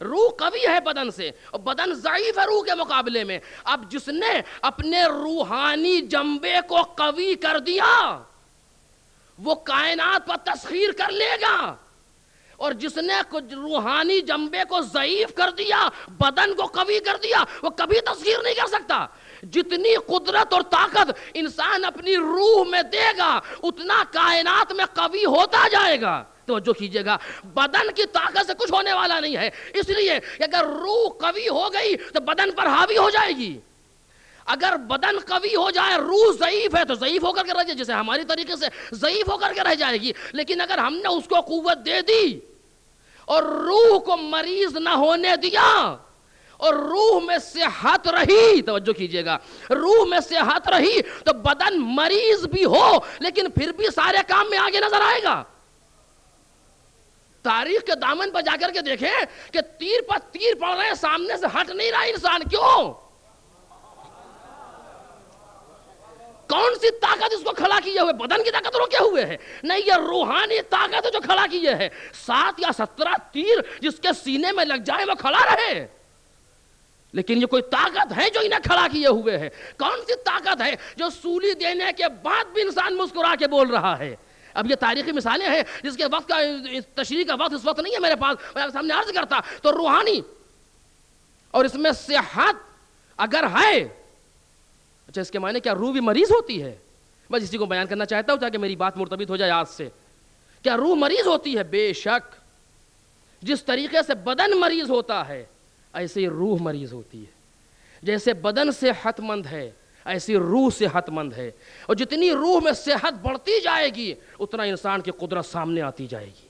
Speaker 2: روح قوی ہے بدن سے, اور بدن ضعیف ہے روح کے مقابلے میں. اب جس نے اپنے روحانی جنبے کو قوی کر دیا وہ کائنات پر تسخیر کر لے گا, اور جس نے روحانی جنبے کو ضعیف کر دیا, بدن کو قوی کر دیا, وہ کبھی تسخیر نہیں کر سکتا. جتنی قدرت اور طاقت انسان اپنی روح میں دے گا اتنا کائنات میں قوی ہوتا جائے گا. توجہ کیجئے گا, بدن کی طاقت سے کچھ ہونے والا نہیں ہے, اس لیے کہ اگر روح قوی ہو گئی تو بدن پر حاوی ہو جائے گی. اگر بدن قوی ہو جائے, روح ضعیف ہے تو ضعیف ہو کر کے رہ جائے, جیسے ہماری طریقے سے ضعیف ہو کر کے رہ جائے گی. لیکن اگر ہم نے اس کو قوت دے دی اور روح کو مریض نہ ہونے دیا اور روح میں صحت رہی, توجہ کیجئے گا, روح میں صحت رہی تو بدن مریض بھی ہو لیکن پھر بھی سارے کام میں آگے نظر آئے گا. تاریخ کے دامن پر جا کر کے دیکھیں کہ تیر پر تیر پڑ رہے ہیں, سامنے سے ہٹ نہیں رہا انسان. کیوں؟ کون سی طاقت اس کو کھڑا کیے ہوئے؟ بدن کی طاقت روکے ہوئے ہے نہیں, یہ روحانی طاقت ہے جو کھڑا کیے ہے. 7 یا 17 تیر جس کے سینے میں لگ جائے وہ کھڑا رہے, لیکن یہ کوئی طاقت ہے جو انہیں کھڑا کیے ہوئے ہے. کون سی طاقت ہے جو سولی دینے کے بعد بھی انسان مسکرا کے بول رہا ہے؟ اب یہ تاریخی مثالیں ہیں جس کے وقت کا تشریح کا وقت اس وقت نہیں ہے میرے پاس, میں آپ سامنے عرض کرتا. تو روحانی اور اس میں صحت اگر ہے, اچھا اس کے معنی کیا روح بھی مریض ہوتی ہے؟ بس اسی کو بیان کرنا چاہتا ہوں تاکہ میری بات مرتبط ہو جائے آج سے. کیا روح مریض ہوتی ہے؟ بے شک. جس طریقے سے بدن مریض ہوتا ہے ایسے ہی روح مریض ہوتی ہے. جیسے بدن صحت مند ہے ایسی روح صحت مند ہے, اور جتنی روح میں صحت بڑھتی جائے گی اتنا انسان کی قدرت سامنے آتی جائے گی.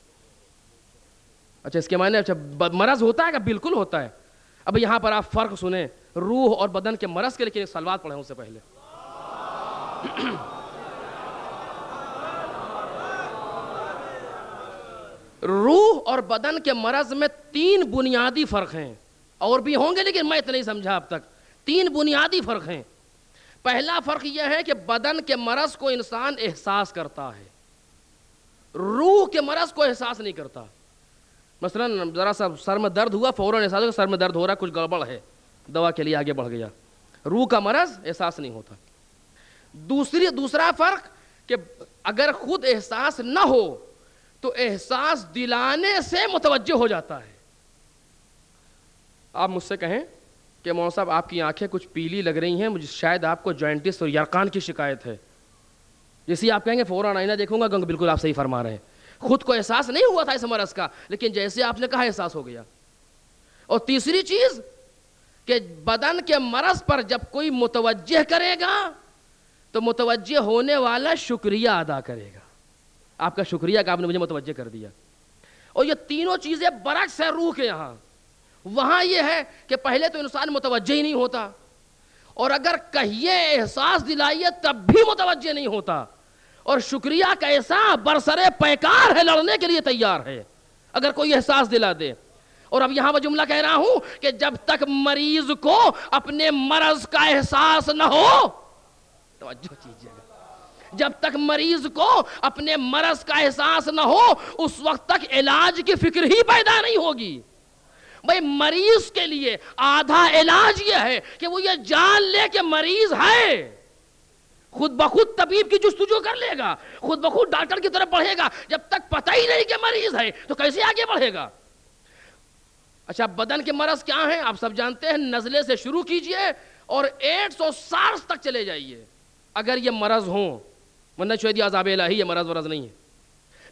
Speaker 2: اچھا اس کے معنی اچھا مرض ہوتا ہے کہ بالکل ہوتا ہے. اب یہاں پر آپ فرق سنیں روح اور بدن کے مرض کے, لیکن ایک صلوات پڑھیں اس سے پہلے. روح اور بدن کے مرض میں 3 بنیادی فرق ہیں, اور بھی ہوں گے لیکن میں اتنا ہی سمجھا اب تک. 3 بنیادی فرق ہیں. پہلا فرق یہ ہے کہ بدن کے مرض کو انسان احساس کرتا ہے, روح کے مرض کو احساس نہیں کرتا. مثلا ذرا سا سر میں درد ہوا, فوراً احساس ہو کہ سر میں درد ہو رہا, کچھ گڑبڑ ہے, دوا کے لیے آگے بڑھ گیا. روح کا مرض احساس نہیں ہوتا. دوسرا فرق کہ اگر خود احساس نہ ہو تو احساس دلانے سے متوجہ ہو جاتا ہے. آپ مجھ سے کہیں کہ مولانا صاحب آپ کی آنکھیں کچھ پیلی لگ رہی ہیں, مجھے شاید آپ کو جوائنٹس اور یرقان کی شکایت ہے. جیسے آپ کہیں گے فوراً آئینہ دیکھوں گا, بالکل آپ صحیح فرما رہے ہیں. خود کو احساس نہیں ہوا تھا اس مرض کا, لیکن جیسے آپ نے کہا احساس ہو گیا. اور تیسری چیز کہ بدن کے مرض پر جب کوئی متوجہ کرے گا تو متوجہ ہونے والا شکریہ ادا کرے گا. آپ کا شکریہ کہ آپ نے مجھے متوجہ کر دیا. اور یہ تینوں چیزیں برعکس ہے روح کے یہاں. وہاں یہ ہے کہ پہلے تو انسان متوجہ ہی نہیں ہوتا, اور اگر کہیے احساس دلائیے تب بھی متوجہ نہیں ہوتا, اور شکریہ کیسا برسرے پیکار ہے, لڑنے کے لیے تیار ہے اگر کوئی احساس دلا دے. اور اب یہاں میں جملہ کہہ رہا ہوں کہ جب تک مریض کو اپنے مرض کا احساس نہ ہو, توجہ کیجیے گا, جب تک مریض کو اپنے مرض کا احساس نہ ہو اس وقت تک علاج کی فکر ہی پیدا نہیں ہوگی. بھئی مریض کے لیے آدھا علاج یہ ہے کہ وہ یہ جان لے کہ مریض ہے, خود بخود طبیب کی جستجو کر لے گا, خود بخود ڈاکٹر کی طرف بڑھے گا. جب تک پتہ ہی نہیں کہ مریض ہے تو کیسے آگے بڑھے گا؟ اچھا بدن کے مرض کیا ہیں آپ سب جانتے ہیں. نزلے سے شروع کیجئے اور 800 تک چلے جائیے اگر یہ مرض ہوں, ورنہ شاید یہ عذاب الہی ہے, مرض ورض نہیں ہے.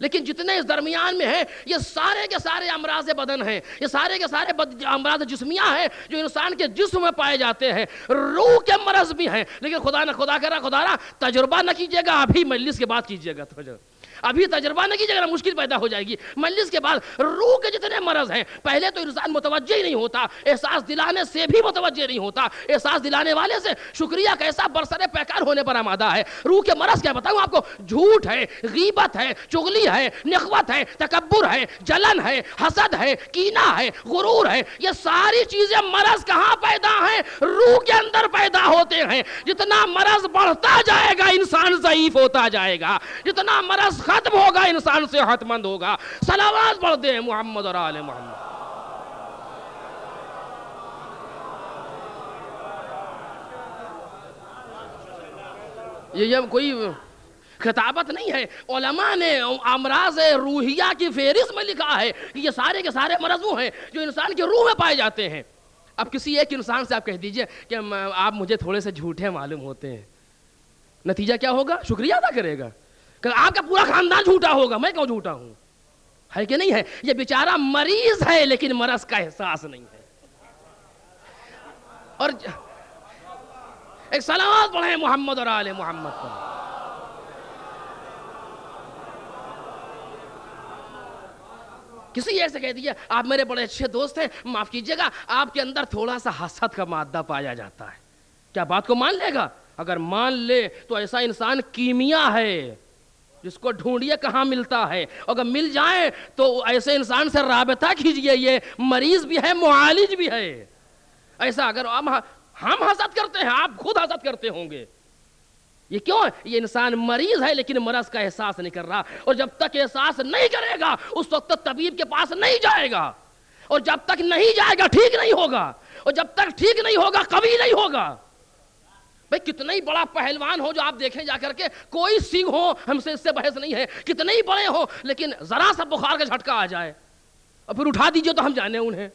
Speaker 2: لیکن جتنے اس درمیان میں ہیں یہ سارے کے سارے امراض بدن ہیں، یہ سارے کے سارے امراض جسمیہ ہیں جو انسان کے جسم میں پائے جاتے ہیں، روح کے مرض بھی ہیں۔ لیکن خدا کرا تجربہ نہ کیجیے گا، ابھی مجلس کے بعد کیجیے گا، ابھی تجربہ نہ کیجیے گا، مشکل پیدا ہو جائے گی۔ مجلس کے بعد روح کے جتنے مرض ہیں، پہلے تو انسان متوجہ ہی نہیں ہوتا، احساس دلانے سے بھی متوجہ نہیں ہوتا، احساس دلانے والے سے شکریہ کیسا برسر پیکار ہونے پر آمادہ ہے۔ روح کے مرض کیا بتاؤں آپ کو؟ جھوٹ ہے، غیبت ہے، چغلی ہے، نخوت ہے، تکبر ہے، جلن ہے، حسد ہے، کینہ ہے، غرور ہے۔ یہ ساری چیزیں مرض کہاں پیدا ہیں؟ روح کے اندر پیدا ہوتے ہیں۔ جتنا مرض بڑھتا جائے گا انسان ضعیف ہوتا جائے گا، جتنا مرض ختم ہوگا انسان صحت مند ہوگا۔ صلوات پڑھ دیں محمد اور آل محمد۔ یہ کوئی خطابت نہیں ہے، علماء نے امراض روحیہ کی فہرست میں لکھا ہے کہ یہ سارے کے سارے مرض وہ ہیں جو انسان کے روح میں پائے جاتے ہیں۔ اب کسی ایک انسان سے آپ کہہ دیجئے کہ آپ مجھے تھوڑے سے جھوٹے معلوم ہوتے ہیں، نتیجہ کیا ہوگا؟ شکریہ ادا کرے گا کہ آپ کا پورا خاندان جھوٹا ہوگا، میں کیوں جھوٹا ہوں؟ ہے کہ نہیں ہے؟ یہ بیچارہ مریض ہے لیکن مرض کا احساس نہیں ہے۔ اور ایک صلوات پڑھیں محمد اور آل محمد پر۔ کسی ایک سے کہہ دیا آپ میرے بڑے اچھے دوست ہیں، معاف کیجئے گا آپ کے اندر تھوڑا سا حسد کا مادہ پایا جاتا ہے، کیا بات کو مان لے گا؟ اگر مان لے تو ایسا انسان کیمیا ہے جس کو ڈھونڈیے کہاں ملتا ہے، اگر مل جائے تو ایسے انسان سے رابطہ کیجئے، یہ مریض بھی ہے معالج بھی ہے۔ ایسا اگر ہم حسد کرتے ہیں، آپ خود حسد کرتے ہوں گے۔ یہ کیوں ہے؟ یہ انسان مریض ہے لیکن مرض کا احساس نہیں کر رہا، اور جب تک احساس نہیں کرے گا اس وقت تک طبیب کے پاس نہیں جائے گا، اور جب تک نہیں جائے گا ٹھیک نہیں ہوگا، اور جب تک ٹھیک نہیں ہوگا قوی نہیں ہوگا۔ بھئی کتنا ہی بڑا پہلوان ہو جو آپ دیکھیں جا کر کے، کوئی سنگھ ہو، ہم سے اس سے بحث نہیں ہے، کتنے ہی بڑے ہو، لیکن ذرا سا بخار کا جھٹکا آ جائے اور پھر اٹھا دیجئے تو ہم جانے انہیں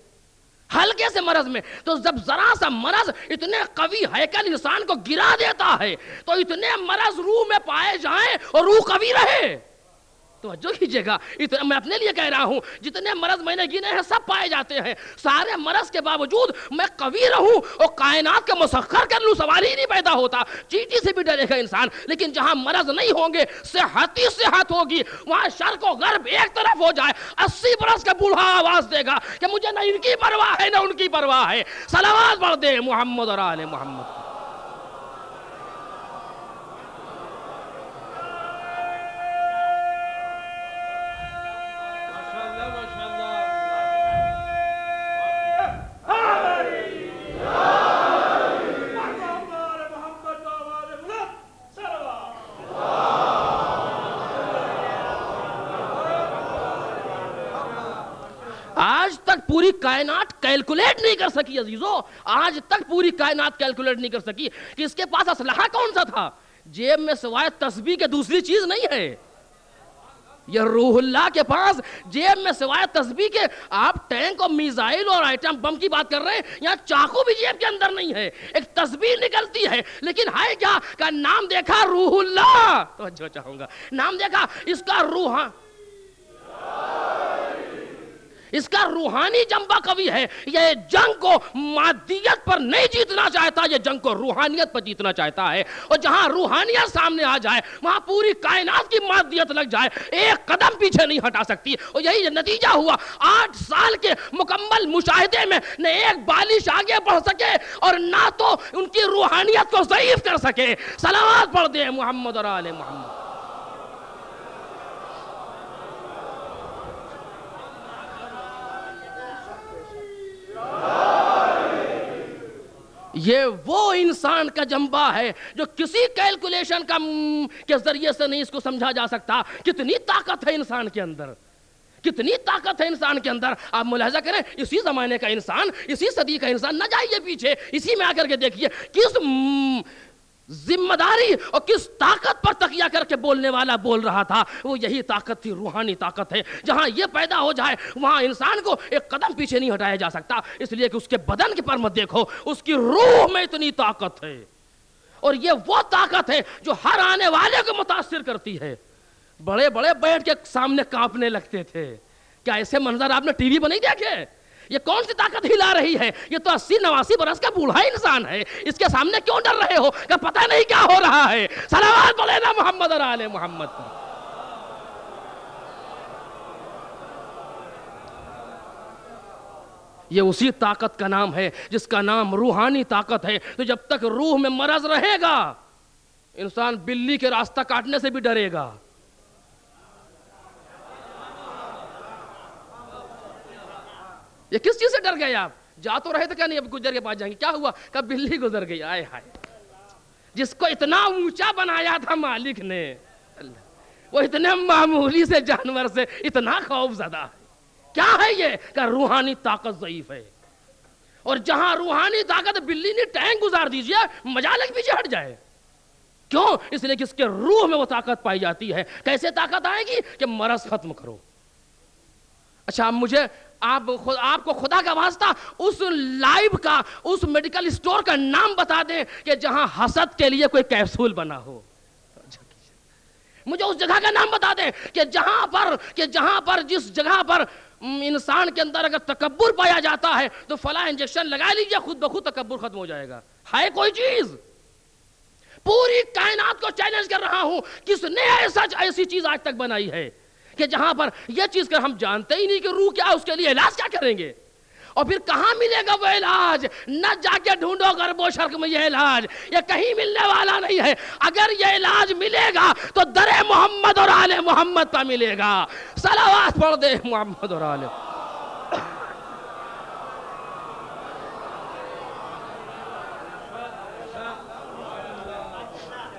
Speaker 2: ہلکے سے مرض میں، تو جب ذرا سا مرض اتنے قوی ہیکل انسان کو گرا دیتا ہے تو اتنے مرض روح میں پائے جائیں اور روح قوی رہے۔ توجہ کیجئے گا، میں اپنے لیے کہہ رہا ہوں، جتنے مرض میں نے گنے ہیں سب پائے جاتے ہیں، سارے مرض کے باوجود میں قوی رہوں اور کائنات کے مسخر کر لوں، سوال ہی نہیں پیدا ہوتا۔ چیٹی سے بھی ڈرے گا انسان، لیکن جہاں مرض نہیں ہوں گے، صحت ہی صحت ہوگی، وہاں شرق و غرب ایک طرف ہو جائے، 80 برس کا بوڑھا آواز دے گا کہ مجھے نہ ان کی پرواہ ہے نہ ان کی پرواہ ہے۔ صلوات پڑھ دے محمد اور آل محمد۔ آج تک پوری کائنات کیلکولیٹ نہیں کر سکی عزیزو، آج تک پوری کائنات کیلکولیٹ نہیں کر سکی کہ اس کے پاس اسلحہ کون سا تھا۔ جیب میں سوائے تسبیح کے دوسری چیز نہیں ہے۔ یہ روح اللہ کے پاس جیب میں سوائے تسبیح کے، آپ ٹینک اور میزائل اور آئٹم بم کی بات کر رہے ہیں، یہاں چاقو بھی جیب کے اندر نہیں ہے، ایک تسبیح نکلتی ہے، لیکن ہے کیا کہ نام دیکھا روح اللہ، توجہ چاہوں گا، نام دیکھا اس کا اس کا روحانی جنبہ قوی ہے۔ یہ جنگ کو مادیت پر نہیں جیتنا چاہتا، یہ جنگ کو روحانیت پر جیتنا چاہتا ہے، اور جہاں روحانیت سامنے آ جائے وہاں پوری کائنات کی مادیت لگ جائے، ایک قدم پیچھے نہیں ہٹا سکتی۔ اور یہی نتیجہ ہوا، 8 سال کے مکمل مشاہدے میں نہ ایک بالش آگے بڑھ سکے اور نہ تو ان کی روحانیت کو ضعیف کر سکے۔ صلوات پڑھ دیں محمد اور آل محمد۔ یہ وہ انسان کا جنبہ ہے جو کسی کیلکولیشن کے ذریعے سے نہیں اس کو سمجھا جا سکتا۔ کتنی طاقت ہے انسان کے اندر، کتنی طاقت ہے انسان کے اندر۔ آپ ملاحظہ کریں، اسی زمانے کا انسان، اسی صدی کا انسان، نہ جائیے پیچھے، اسی میں آ کر کے دیکھیے کس ذمہ داری اور کس طاقت پر تکیہ کر کے بولنے والا بول رہا تھا۔ وہ یہی طاقت تھی، روحانی طاقت ہے۔ جہاں یہ پیدا ہو جائے وہاں انسان کو ایک قدم پیچھے نہیں ہٹایا جا سکتا، اس لیے کہ اس کے بدن کے پر مت دیکھو، اس کی روح میں اتنی طاقت ہے، اور یہ وہ طاقت ہے جو ہر آنے والے کو متاثر کرتی ہے۔ بڑے بڑے بیٹھ کے سامنے کانپنے لگتے تھے. کیا ایسے منظر آپ نے ٹی وی پر نہیں دیکھے؟ یہ کون سی طاقت ہلا رہی ہے؟ یہ تو 80-89 برس کا بوڑھا انسان ہے. اس کے سامنے کیوں ڈر رہے ہو کہ پتہ نہیں کیا ہو رہا ہے؟ صلوات پڑھے نا محمد اور آل محمد پر. یہ اسی طاقت کا نام ہے جس کا نام روحانی طاقت ہے. تو جب تک روح میں مرض رہے گا انسان بلی کے راستہ کاٹنے سے بھی ڈرے گا. یہ کس چیز سے ڈر گئے آپ؟ جا تو رہے تھے کیا نہیں اب گجر کے پاس جائیں گے؟ کیا ہوا کہ بلی گزر گئی. آئے ہائے، جس کو اتنا اونچا بنایا تھا مالک نے، وہ اتنے معمولی سے جانور سے اتنا خوف زدہ. کیا ہے یہ کہ روحانی طاقت ضعیف ہے. اور جہاں روحانی طاقت، بلی نے ٹینک گزار دیجئے مجالک پیچھے ہٹ جائے. کیوں؟ اس لیے کہ اس کے روح میں وہ طاقت پائی جاتی ہے. کیسے طاقت آئے گی؟ کہ مرض ختم کرو. اچھا مجھے آپ کو خدا کا واسطہ اس لائب کا، اس میڈیکل اسٹور کا نام بتا دیں کہ جہاں حسد کے لیے کوئی کیپسول بنا ہو. مجھے اس جگہ کا نام بتا دیں کہ جہاں پر جس جگہ پر انسان کے اندر اگر تکبر پایا جاتا ہے تو فلاں انجیکشن لگا لیجئے خود بخود تکبر ختم ہو جائے گا. ہے کوئی چیز؟ پوری کائنات کو چیلنج کر رہا ہوں، کس نے ایسی چیز آج تک بنائی ہے کہ جہاں پر یہ چیز کر ہم جانتے ہی نہیں کہ روح کیا ہے، اس کے لیے علاج کیا کریں گے؟ اور پھر کہاں ملے گا وہ علاج؟ نہ جا کے ڈھونڈو غرب و شرق میں یہ علاج، یہ کہیں ملنے والا نہیں ہے. اگر یہ علاج ملے گا تو در محمد اور آل محمد پہ ملے گا. صلوات پڑھ دے محمد اور آل.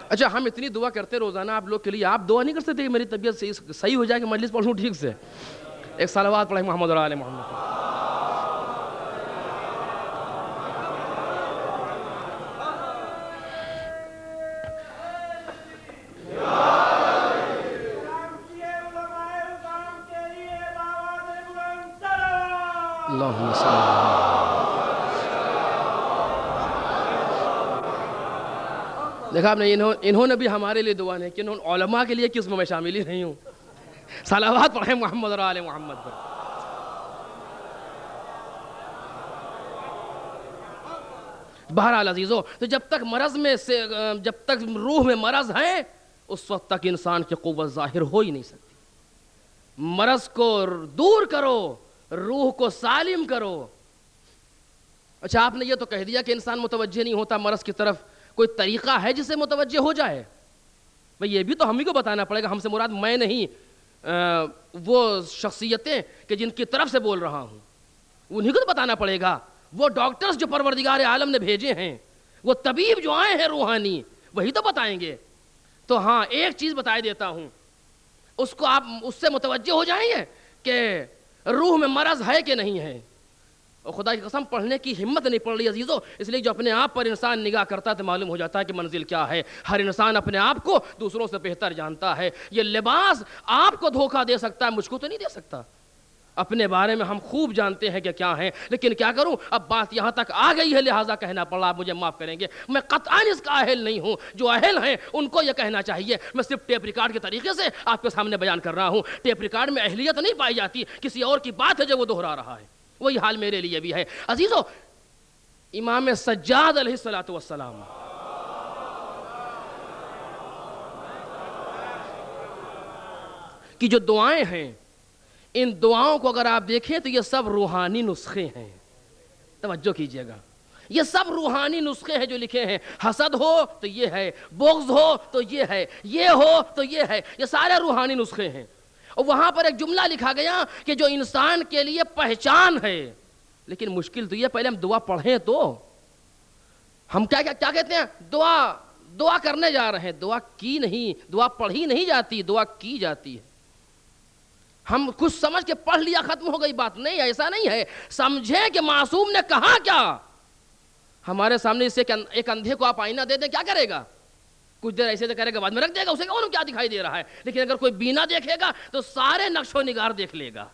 Speaker 2: اچھا ہم اتنی دعا کرتے روزانہ آپ لوگ کے لیے، آپ دعا نہیں کر سکتے کہ میری طبیعت صحیح ہو جائے کہ مجلس پڑھوں ٹھیک سے؟ ایک صلوات پڑھیں محمد اور آل محمد. اللہم صلی اللہ. دیکھا آپ نے، انہوں نے بھی ہمارے لیے دعا نہیں کی. علماء کے لیے قسم میں شامل ہی نہیں ہوں. صلوات پڑھیں محمد اور آل محمد پر. بہرحال عزیزو، تو جب تک روح میں مرض ہے اس وقت تک انسان کی قوت ظاہر ہو ہی نہیں سکتی. مرض کو دور کرو، روح کو سالم کرو. اچھا آپ نے یہ تو کہہ دیا کہ انسان متوجہ نہیں ہوتا مرض کی طرف. کوئی طریقہ ہے جس سے متوجہ ہو جائے؟ بھئی یہ بھی تو ہم ہی کو بتانا پڑے گا. ہم سے مراد میں نہیں، وہ شخصیتیں کہ جن کی طرف سے بول رہا ہوں انہیں کو تو بتانا پڑے گا. وہ ڈاکٹرز جو پروردگار عالم نے بھیجے ہیں، وہ طبیب جو آئے ہیں روحانی، وہی تو بتائیں گے. تو ہاں ایک چیز بتائی دیتا ہوں، اس کو آپ اس سے متوجہ ہو جائیں گے کہ روح میں مرض ہے کہ نہیں ہے. اور خدا کی قسم پڑھنے کی ہمت نہیں پڑ رہی عزیزو، اس لیے جو اپنے آپ پر انسان نگاہ کرتا ہے تو معلوم ہو جاتا ہے کہ منزل کیا ہے. ہر انسان اپنے آپ کو دوسروں سے بہتر جانتا ہے. یہ لباس آپ کو دھوکہ دے سکتا ہے، مجھ کو تو نہیں دے سکتا. اپنے بارے میں ہم خوب جانتے ہیں کہ کیا ہیں، لیکن کیا کروں، اب بات یہاں تک آ گئی ہے لہٰذا کہنا پڑا. آپ مجھے معاف کریں گے، میں قطعاً اس کا اہل نہیں ہوں. جو اہل ہیں ان کو یہ کہنا چاہیے. میں صرف ٹیپ ریکارڈ کے طریقے سے آپ کے سامنے بیان کر رہا ہوں. ٹیپ ریکارڈ میں اہلیت نہیں پائی جاتی، کسی اور کی بات ہے جو وہ دہرا رہا ہے. وہی حال میرے لیے بھی ہے. عزیزو، امام سجاد علیہ السلام کی جو دعائیں ہیں، ان دعاؤں کو اگر آپ دیکھیں تو یہ سب روحانی نسخے ہیں. توجہ کیجئے گا، یہ سب روحانی نسخے ہیں جو لکھے ہیں. حسد ہو تو یہ ہے، بغض ہو تو یہ ہے، یہ ہو تو یہ ہے. یہ سارے روحانی نسخے ہیں. اور وہاں پر ایک جملہ لکھا گیا کہ جو انسان کے لیے پہچان ہے. لیکن مشکل تو یہ، پہلے ہم دعا پڑھیں تو ہم کیا کہتے ہیں، دعا کرنے جا رہے ہیں. دعا کی نہیں، دعا پڑھی نہیں جاتی، دعا کی جاتی ہے. ہم کچھ سمجھ کے پڑھ لیا ختم ہو گئی بات. نہیں، ایسا نہیں ہے. سمجھیں کہ معصوم نے کہا کیا. ہمارے سامنے اسے ایک اندھے کو آپ آئینہ دے دیں، کیا کرے گا؟ کچھ دیر ایسے کرے گا، بعد میں رکھ دے گا. اسے کون کیا دکھائی دے رہا ہے. لیکن اگر کوئی بینا دیکھے گا تو سارے نقش و نگار دیکھ لے گا.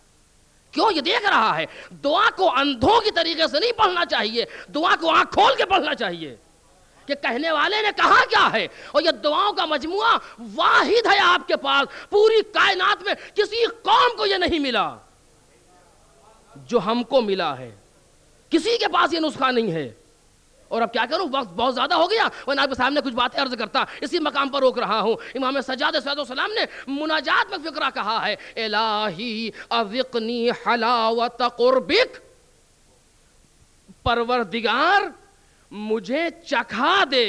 Speaker 2: کیوں؟ یہ دیکھ رہا ہے. دعا کو اندھوں کی طریقے سے نہیں پڑھنا چاہیے، دعا کو آنکھ کھول کے پڑھنا چاہیے. کہ کہنے والے نے کہا کیا ہے. اور یہ دعاؤں کا مجموعہ واحد ہے آپ کے پاس. پوری کائنات میں کسی قوم کو یہ نہیں ملا جو ہم کو ملا ہے. کسی کے پاس یہ نسخہ نہیں ہے. اور اب کیا کروں, وقت بہت زیادہ ہو گیا, ورنہ آپ کے سامنے کچھ باتیں عرض کرتا, اسی مقام پر روک رہا ہوں. امام سجاد علیہ السلام نے مناجات میں فقرہ کہا ہے, الہی اذقنی حلاوت قربک, پروردگار مجھے چکھا دے.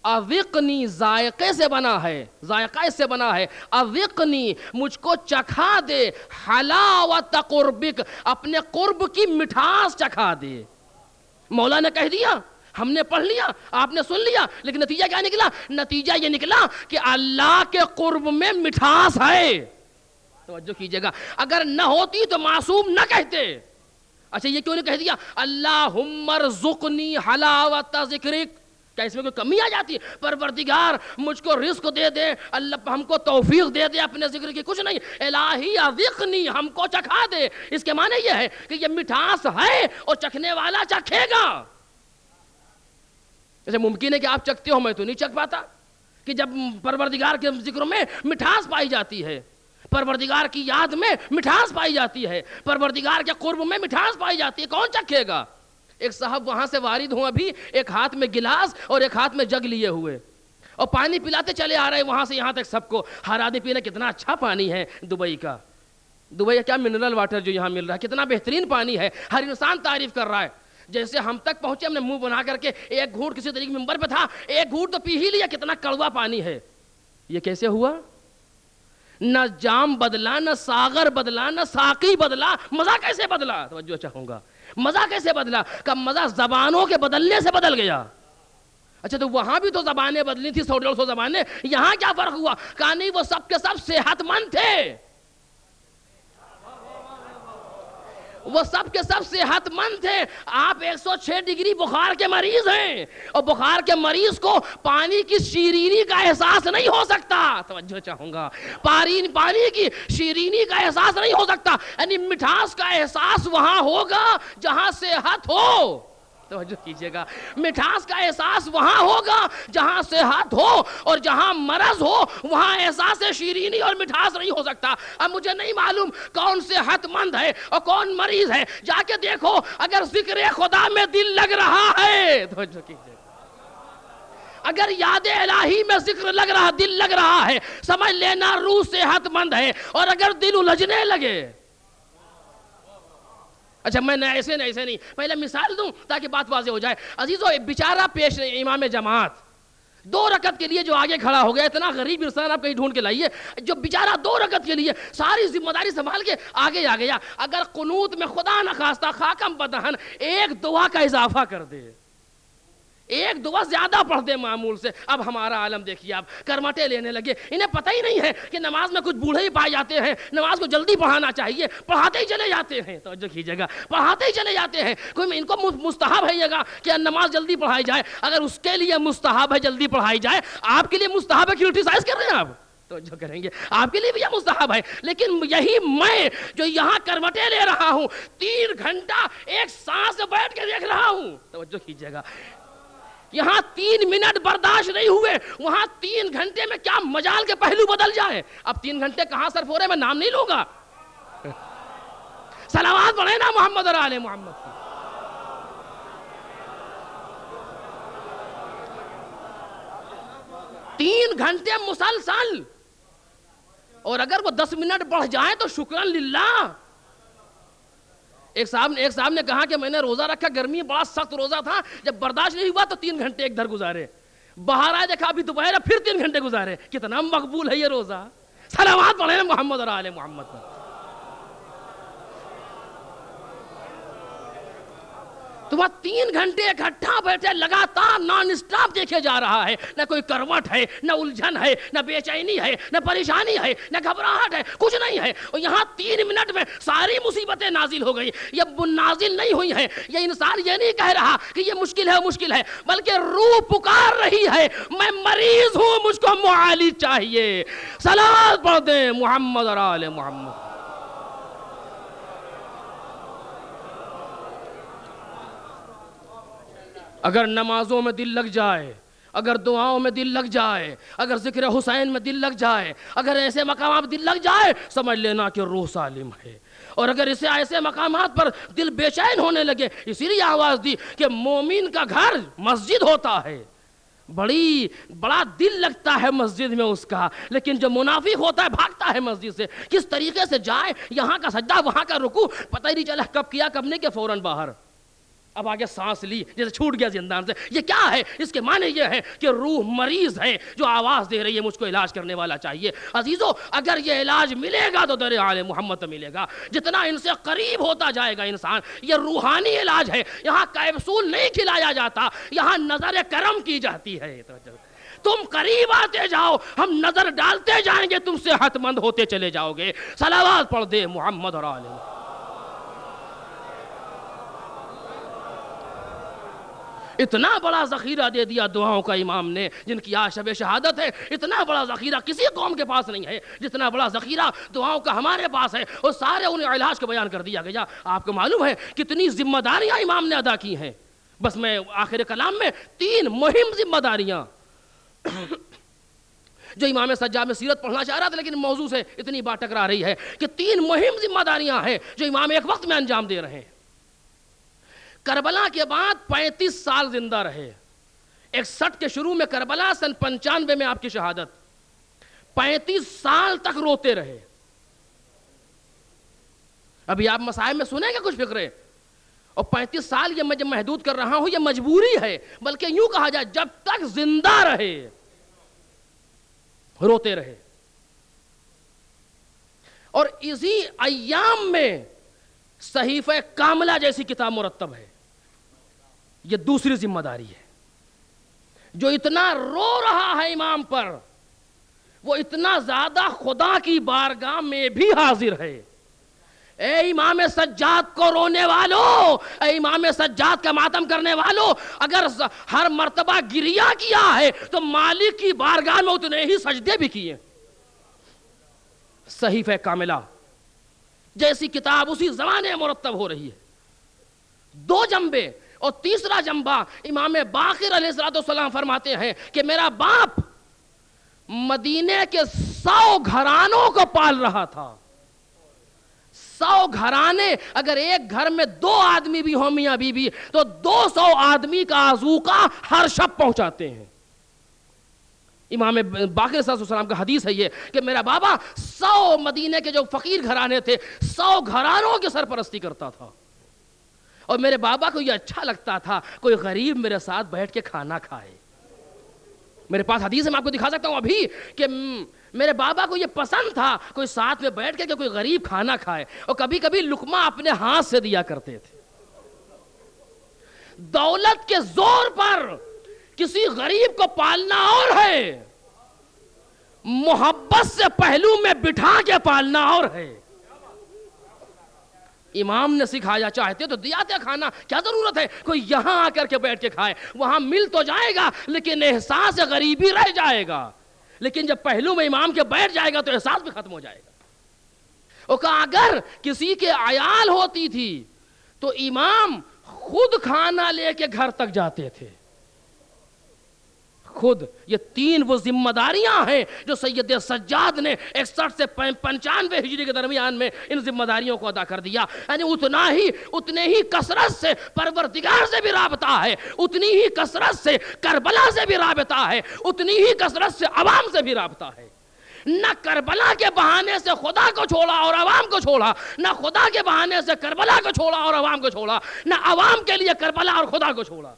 Speaker 2: اذقنی ذائقے سے بنا ہے, ذائقہ اس سے بنا ہے. اذقنی مجھ کو چکھا دے, حلاوت قربک اپنے قرب کی مٹھاس چکھا دے. مولا نے کہہ دیا, ہم نے پڑھ لیا, آپ نے سن لیا, لیکن نتیجہ کیا نکلا؟ نتیجہ یہ نکلا کہ اللہ کے قرب میں مٹھاس ہے. توجہ کیجئے گا, اگر نہ ہوتی تو معصوم نہ کہتے. اچھا یہ کیوں نہیں کہہ دیا اللہم ارزقنی حلاوت ذکرک؟ کیا اس میں کوئی کمی آ جاتی ہے؟ پروردگار مجھ کو رزق دے دے, اللہ ہم کو توفیق دے دے اپنے ذکر کی, کچھ نہیں. الہی اذقنی, ہم کو چکھا دے. اس کے معنی یہ ہے کہ یہ مٹھاس ہے اور چکھنے والا چکھے گا. جیسے ممکن ہے کہ آپ چکھتے ہو, میں تو نہیں چکھ پاتا, کہ جب پروردگار کے ذکر میں مٹھاس پائی جاتی ہے, پروردگار کی یاد میں مٹھاس پائی جاتی ہے, پروردگار کے قرب میں مٹھاس پائی جاتی ہے, کون چکھے گا؟ ایک صاحب وہاں سے وارد ہوں ابھی, ایک ہاتھ میں گلاس اور ایک ہاتھ میں جگ لیے ہوئے, اور پانی پلاتے چلے آ رہے وہاں سے یہاں تک سب کو. ہر آدمی پینے کتنا اچھا پانی ہے دبئی کا, دبئی کا کیا منرل واٹر جو یہاں مل رہا ہے, کتنا بہترین پانی ہے, ہر انسان تعریف کر رہا ہے. جیسے ہم تک پہنچے, ہم نے منہ بنا کر کے ایک گھونٹ کسی طریقے ممبر پہ تھا, ایک گھونٹ تو پی ہی لیا, کتنا کڑوا پانی ہے. یہ کیسے ہوا؟ نہ جام بدلا, نہ ساغر بدلا, نہ ساقی بدلا, مزہ کیسے بدلا؟ توجہ چاہوں گا, مزہ کیسے بدلا؟ کہ مزہ زبانوں کے بدلنے سے بدل گیا. اچھا تو وہاں بھی تو زبانیں بدلی تھی, 100-150 زبانیں, یہاں کیا فرق ہوا؟ کہا نہیں, وہ سب کے سب صحت مند تھے, وہ سب کے سب صحت مند تھے. آپ 106 ڈگری بخار کے مریض ہیں, اور بخار کے مریض کو پانی کی شیرینی کا احساس نہیں ہو سکتا. توجہ چاہوں گا, پانی کی شیرینی کا احساس نہیں ہو سکتا, یعنی مٹھاس کا احساس وہاں ہوگا جہاں صحت ہو. توجہ کیجئے گا, مٹھاس کا احساس وہاں ہوگا جہاں صحت ہو, اور جہاں مرض ہو وہاں احساس شیرینی اور مٹھاس نہیں ہو سکتا. اب مجھے نہیں معلوم کون صحت مند ہے اور کون مریض ہے, جا کے دیکھو اگر ذکر خدا میں دل لگ رہا ہے, توجہ کیجئے, اگر یاد الہی میں ذکر لگ رہا, دل لگ رہا ہے, سمجھ لینا روح صحت مند ہے. اور اگر دل الجھنے لگے, اچھا میں ایسے نہیں, پہلے مثال دوں تاکہ بات واضح ہو جائے. عزیزو, بیچارہ پیش امام جماعت 2 رکعت کے لیے جو آگے کھڑا ہو گیا, اتنا غریب انسان آپ کہیں ڈھونڈ کے لائیے, جو بیچارہ 2 رکعت کے لیے ساری ذمہ داری سنبھال کے آگے آ گیا, اگر قنوت میں خدا نخواستہ خاکم بدہن ایک دعا کا اضافہ کر دے, ایک دعا زیادہ پڑھ دے معمول سے. اب ہمارا عالم دیکھیے, آپ کرمٹے لینے لگے, انہیں پتہ ہی نہیں ہے کہ نماز میں کچھ بوڑھے ہی پائے جاتے ہیں, نماز کو جلدی پڑھانا چاہیے, پڑھاتے ہی چلے جاتے ہیں. توجہ کیجئے گا, پڑھاتے ہی چلے جاتے ہیں. کوئی ان کو مستحب ہے یہ گا کہ نماز جلدی پڑھائی جائے, اگر اس کے لیے مستحب ہے جلدی پڑھائی جائے, آپ کے لیے مستحب ہے کرٹیسائز کر رہے ہیں آپ, تو جو کریں گے آپ کے لیے بھی یہ مستحب ہے. لیکن یہی میں جو یہاں کروٹیں لے رہا ہوں, 3 گھنٹہ ایک سانس بیٹھ کے دیکھ رہا ہوں, توجہ کیجئے گا, یہاں 3 منٹ برداشت نہیں ہوئے, وہاں 3 گھنٹے میں کیا مجال کے پہلو بدل جائے. اب 3 گھنٹے کہاں صرف ہو رہے, میں نام نہیں لوں گا. صلوات پڑھیں نا محمد اور آل محمد کی. 3 گھنٹے مسلسل, اور اگر وہ 10 منٹ بڑھ جائیں تو شکران للہ. ایک صاحب نے کہا کہ میں نے روزہ رکھا, گرمی بڑا سخت روزہ تھا, جب برداشت نہیں ہوا تو 3 گھنٹے ایک در گزارے, باہر آئے دیکھا ابھی دوپہر ہے, پھر 3 گھنٹے گزارے. کتنا مقبول ہے یہ روزہ. صلوات پڑھیں محمد اور آل محمد پر. تو وہ 3 گھنٹے اکٹھا بیٹھے لگاتار نان اسٹاپ دیکھے جا رہا ہے, نہ کوئی کروٹ ہے, نہ الجھن ہے, نہ بے چینی ہے, نہ پریشانی ہے, نہ گھبراہٹ ہے, کچھ نہیں ہے. اور یہاں 3 منٹ میں ساری مصیبتیں نازل ہو گئی. یہ نازل نہیں ہوئی ہیں, یہ انسان یہ نہیں کہہ رہا کہ یہ مشکل ہے, بلکہ روح پکار رہی ہے, میں مریض ہوں, مجھ کو معالج چاہیے. صلوات پڑھ دیں محمد اور آل محمد. اگر نمازوں میں دل لگ جائے، اگر دعاؤں میں دل لگ جائے، اگر ذکر حسین میں دل لگ جائے، اگر ایسے مقامات دل لگ جائے، سمجھ لینا کہ روح سالم ہے۔ اور اگر اسے ایسے مقامات پر دل بے چین ہونے لگے، اسی لیے آواز دی کہ مومن کا گھر مسجد ہوتا ہے، بڑا دل لگتا ہے مسجد میں اس کا، لیکن جو منافق ہوتا ہے بھاگتا ہے مسجد سے، کس طریقے سے جائے، یہاں کا سجدہ وہاں کا رکوع، پتہ ہی نہیں چلا کب کیا کب نہیں، کہ فوراً باہر، اب آگے سانس لی جیسے چھوٹ گیا زندان سے۔ یہ کیا ہے؟ اس کے معنی یہ ہے کہ روح مریض ہے جو آواز دے رہی ہے مجھ کو علاج کرنے والا چاہیے۔ عزیزو، اگر یہ علاج ملے گا تو در آل محمد ملے گا۔ جتنا ان سے قریب ہوتا جائے گا انسان، یہ روحانی علاج ہے۔ یہاں کیپسول نہیں کھلایا جاتا، یہاں نظر کرم کی جاتی ہے۔ تم قریب آتے جاؤ، ہم نظر ڈالتے جائیں گے، تم صحت مند ہوتے چلے جاؤ گے۔ صلوات پڑھ دے محمد اور آل محمد۔ اتنا بڑا ذخیرہ دے دیا دعاؤں کا امام نے، جن کی آج شب شہادت ہے۔ اتنا بڑا ذخیرہ کسی قوم کے پاس نہیں ہے جتنا بڑا ذخیرہ دعاؤں کا ہمارے پاس ہے، اور سارے انہیں علاج کو بیان کر دیا گیا۔ آپ کو معلوم ہے کتنی ذمہ داریاں امام نے ادا کی ہیں؟ بس میں آخر کلام میں 3 مہم ذمہ داریاں جو امام سجاد میں سیرت پڑھنا چاہ رہا تھا، لیکن موضوع سے اتنی بات ٹکرا رہی ہے کہ 3 مہم ذمہ داریاں ہیں جو امام ایک وقت میں انجام دے رہے ہیں۔ کربلا کے بعد 35 سال زندہ رہے، 61 کے شروع میں کربلا، سن 95 میں آپ کی شہادت، 35 سال تک روتے رہے۔ ابھی آپ مسائل میں سنیں گے کچھ فقرے، اور 35 سال یہ میں جب محدود کر رہا ہوں یہ مجبوری ہے، بلکہ یوں کہا جائے جب تک زندہ رہے روتے رہے۔ اور اسی ایام میں صحیفہ کاملہ جیسی کتاب مرتب ہے۔ یہ دوسری ذمہ داری ہے۔ جو اتنا رو رہا ہے امام پر، وہ اتنا زیادہ خدا کی بارگاہ میں بھی حاضر ہے۔ اے امام سجاد کو رونے والو، اے امام سجاد کا ماتم کرنے والو، اگر ہر مرتبہ گریہ کیا ہے تو مالک کی بارگاہ میں اتنے ہی سجدے بھی کیے۔ صحیفہ کاملہ جیسی کتاب اسی زمانے میں مرتب ہو رہی ہے۔ 2 جنبے، اور تیسرا جنبہ امام باقر علیہ السلام فرماتے ہیں کہ میرا باپ مدینے کے 100 گھرانوں کو پال رہا تھا۔ 100 گھرانے، اگر ایک گھر میں 2 آدمی بھی ہوں میاں بیوی، تو 200 آدمی کا آذوقہ ہر شب پہنچاتے ہیں۔ امام باقر صلی اللہ علیہ وسلم کا حدیث ہے یہ کہ میرا بابا 100 مدینے کے جو فقیر گھرانے تھے 100 گھرانوں کی سرپرستی کرتا تھا، اور میرے بابا کو یہ اچھا لگتا تھا کوئی غریب میرے ساتھ بیٹھ کے کھانا کھائے۔ میرے پاس حدیث ہے، میں آپ کو دکھا سکتا ہوں ابھی، کہ میرے بابا کو یہ پسند تھا کوئی ساتھ میں بیٹھ کے کہ کوئی غریب کھانا کھائے، اور کبھی کبھی لقمہ اپنے ہاتھ سے دیا کرتے تھے۔ دولت کے زور پر کسی غریب کو پالنا اور ہے، محبت سے پہلو میں بٹھا کے پالنا اور ہے۔ امام نے سکھایا، چاہتے تو دیا تھا کھانا، کیا ضرورت ہے کوئی یہاں آ کر کے بیٹھ کے کھائے، وہاں مل تو جائے گا لیکن احساس غریبی رہ جائے گا، لیکن جب پہلو میں امام کے بیٹھ جائے گا تو احساس بھی ختم ہو جائے گا۔ اور کہا اگر کسی کے عیال ہوتی تھی تو امام خود کھانا لے کے گھر تک جاتے تھے، خود۔ یہ 3 وہ ذمہ داریاں ہیں جو سید سجاد نے 61 سے 95 ہجری کے درمیان میں ان ذمہ داریوں کو ادا کر دیا۔ یعنی اتنے ہی کثرت سے پروردگار سے بھی رابطہ ہے، اتنی ہی کثرت سے کربلا سے بھی رابطہ ہے، اتنی ہی کثرت سے عوام سے بھی رابطہ ہے۔ نہ کربلا کے بہانے سے خدا کو چھوڑا اور عوام کو چھوڑا، نہ خدا کے بہانے سے کربلا کو چھوڑا اور عوام کو چھوڑا، نہ عوام کے لیے کربلا اور خدا کو چھوڑا۔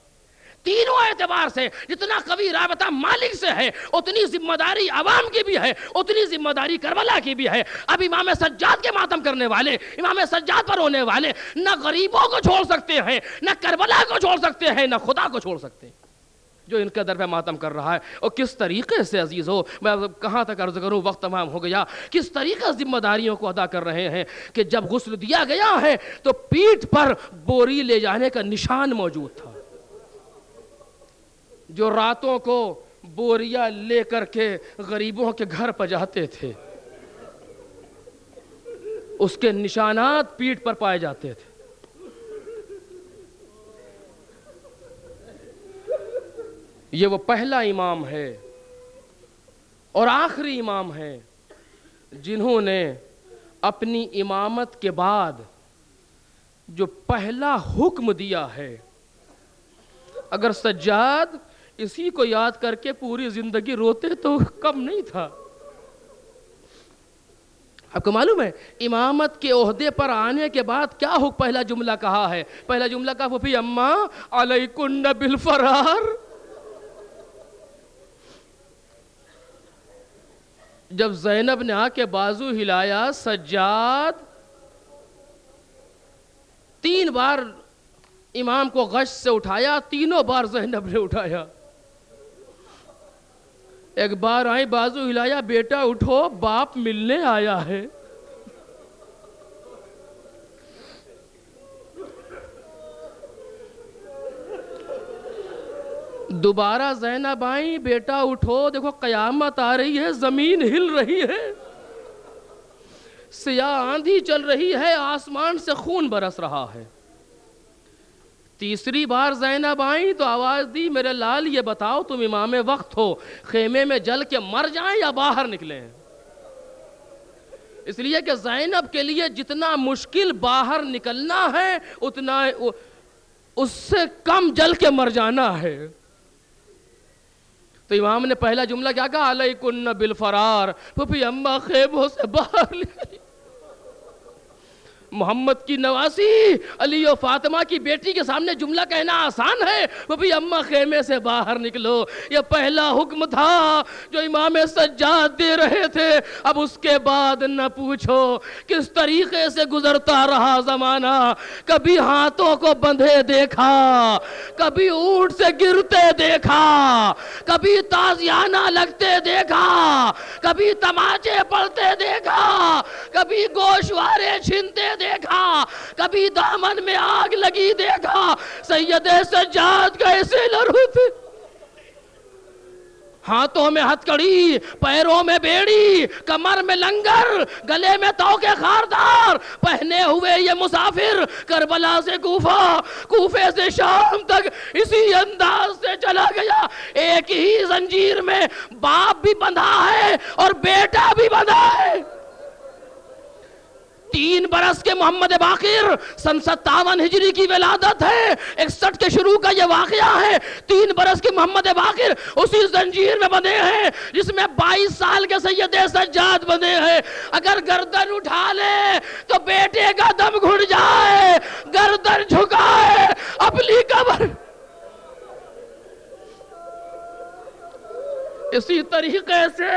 Speaker 2: تینوں اعتبار سے جتنا قوی رابطہ مالک سے ہے اتنی ذمہ داری عوام کی بھی ہے، اتنی ذمہ داری کربلا کی بھی ہے۔ اب امام سجاد کے ماتم کرنے والے، امام سجاد پر رونے والے نہ غریبوں کو چھوڑ سکتے ہیں، نہ کربلا کو چھوڑ سکتے ہیں، نہ خدا کو چھوڑ سکتے ہیں جو ان کے در پہ ماتم کر رہا ہے۔ اور کس طریقے سے عزیزو، میں کہاں تک عرض کروں، وقت تمام ہو گیا، کس طریقے ذمہ داریوں کو ادا کر رہے ہیں کہ جب غسل دیا گیا ہے تو پیٹھ پر بوری لے جانے کا نشان موجود تھا۔ جو راتوں کو بوریاں لے کر کے غریبوں کے گھر پر جاتے تھے، اس کے نشانات پیٹھ پر پائے جاتے تھے۔ یہ وہ پہلا امام ہے اور آخری امام ہے جنہوں نے اپنی امامت کے بعد جو پہلا حکم دیا ہے، اگر سجاد اسی کو یاد کر کے پوری زندگی روتے تو کم نہیں تھا۔ آپ کو معلوم ہے امامت کے عہدے پر آنے کے بعد کیا پہلا جملہ کہا ہے؟ پہلا جملہ کہا پھوپھی اماں علیکن بالفرار۔ جب زینب نے آ کے بازو ہلایا، سجاد 3 بار امام کو غش سے اٹھایا، تینوں بار زینب نے اٹھایا۔ ایک بار آئی بازو ہلایا، بیٹا اٹھو باپ ملنے آیا ہے۔ دوبارہ زینب آئی، بیٹا اٹھو دیکھو قیامت آ رہی ہے، زمین ہل رہی ہے، سیاہ آندھی چل رہی ہے، آسمان سے خون برس رہا ہے۔ تیسری بار زینب آئیں تو آواز دی، میرے لال یہ بتاؤ تم امام وقت ہو، خیمے میں جل کے مر جائیں یا باہر نکلیں؟ اس لیے کہ زینب کے لیے جتنا مشکل باہر نکلنا ہے اتنا اس سے کم جل کے مر جانا ہے۔ تو امام نے پہلا جملہ کیا کہا؟ علیکن بالفرار، پھوپھی اماں خیموں سے باہر لے۔ محمد کی نواسی علی و فاطمہ کی بیٹی کے سامنے جملہ کہنا آسان ہے، پھوپھی اماں خیمے سے باہر نکلو۔ یہ پہلا حکم تھا جو امام سجاد دے رہے تھے۔ اب اس کے بعد نہ پوچھو کس طریقے سے گزرتا رہا زمانہ، کبھی ہاتھوں کو بندھے دیکھا، کبھی اونٹ سے گرتے دیکھا، کبھی تازیانہ لگتے دیکھا، کبھی تماچے پڑتے دیکھا، کبھی گوشوارے چھنتے دیکھا، کبھی دامن میں آگ لگی دیکھا۔ سید سجاد کیسے لڑتے، ہاتھوں میں ہتھکڑی، پیروں میں بیڑی، کمر میں لنگر، گلے میں توکے خاردار، پہنے ہوئے یہ مسافر کربلا سے کوفہ، کوفے سے شام تک اسی انداز سے چلا گیا۔ ایک ہی زنجیر میں باپ بھی بندھا ہے اور بیٹا بھی بندھا ہے۔ 3 برس کے محمد باقر، سن 57 ہجری کی ولادت ہے، 61 کے شروع کا یہ واقعہ ہے۔ 3 برس کے محمد باقر اسی زنجیر میں بندھے ہیں جس میں 22 سال کے سید سجاد بندھے ہیں۔ اگر گردن اٹھا لے تو بیٹے کا دم گھٹ جائے، گردن جھکائے اپنی قبر۔ اسی طریقے سے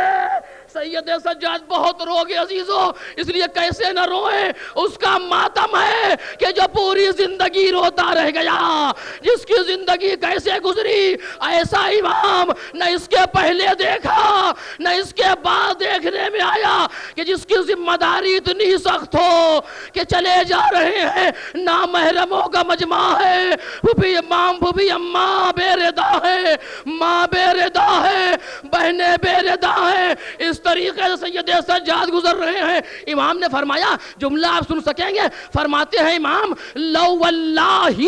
Speaker 2: سید سجاد بہت روگے عزیزوں، اس لیے کیسے نہ روئیں، اس کا ماتم ہے کہ جو پوری زندگی روتا رہ گیا۔ جس کی زندگی کیسے گزری، ایسا امام نہ اس کے پہلے دیکھا نہ اس کے بعد دیکھنے میں آیا کہ جس کی ذمہ داری اتنی سخت ہو کہ چلے جا رہے ہیں، نامحرموں کا مجمع ہے، پھوپھی امام پھوپھی اماں بے ردا ہے، ماں بے ردا ہے، بہنیں بے ردا ہیں۔ اس طریقے سے سید سجاد گزر رہے ہیں۔ امام نے فرمایا، جملہ آپ سن سکیں گے، فرماتے ہیں امام، لو واللہ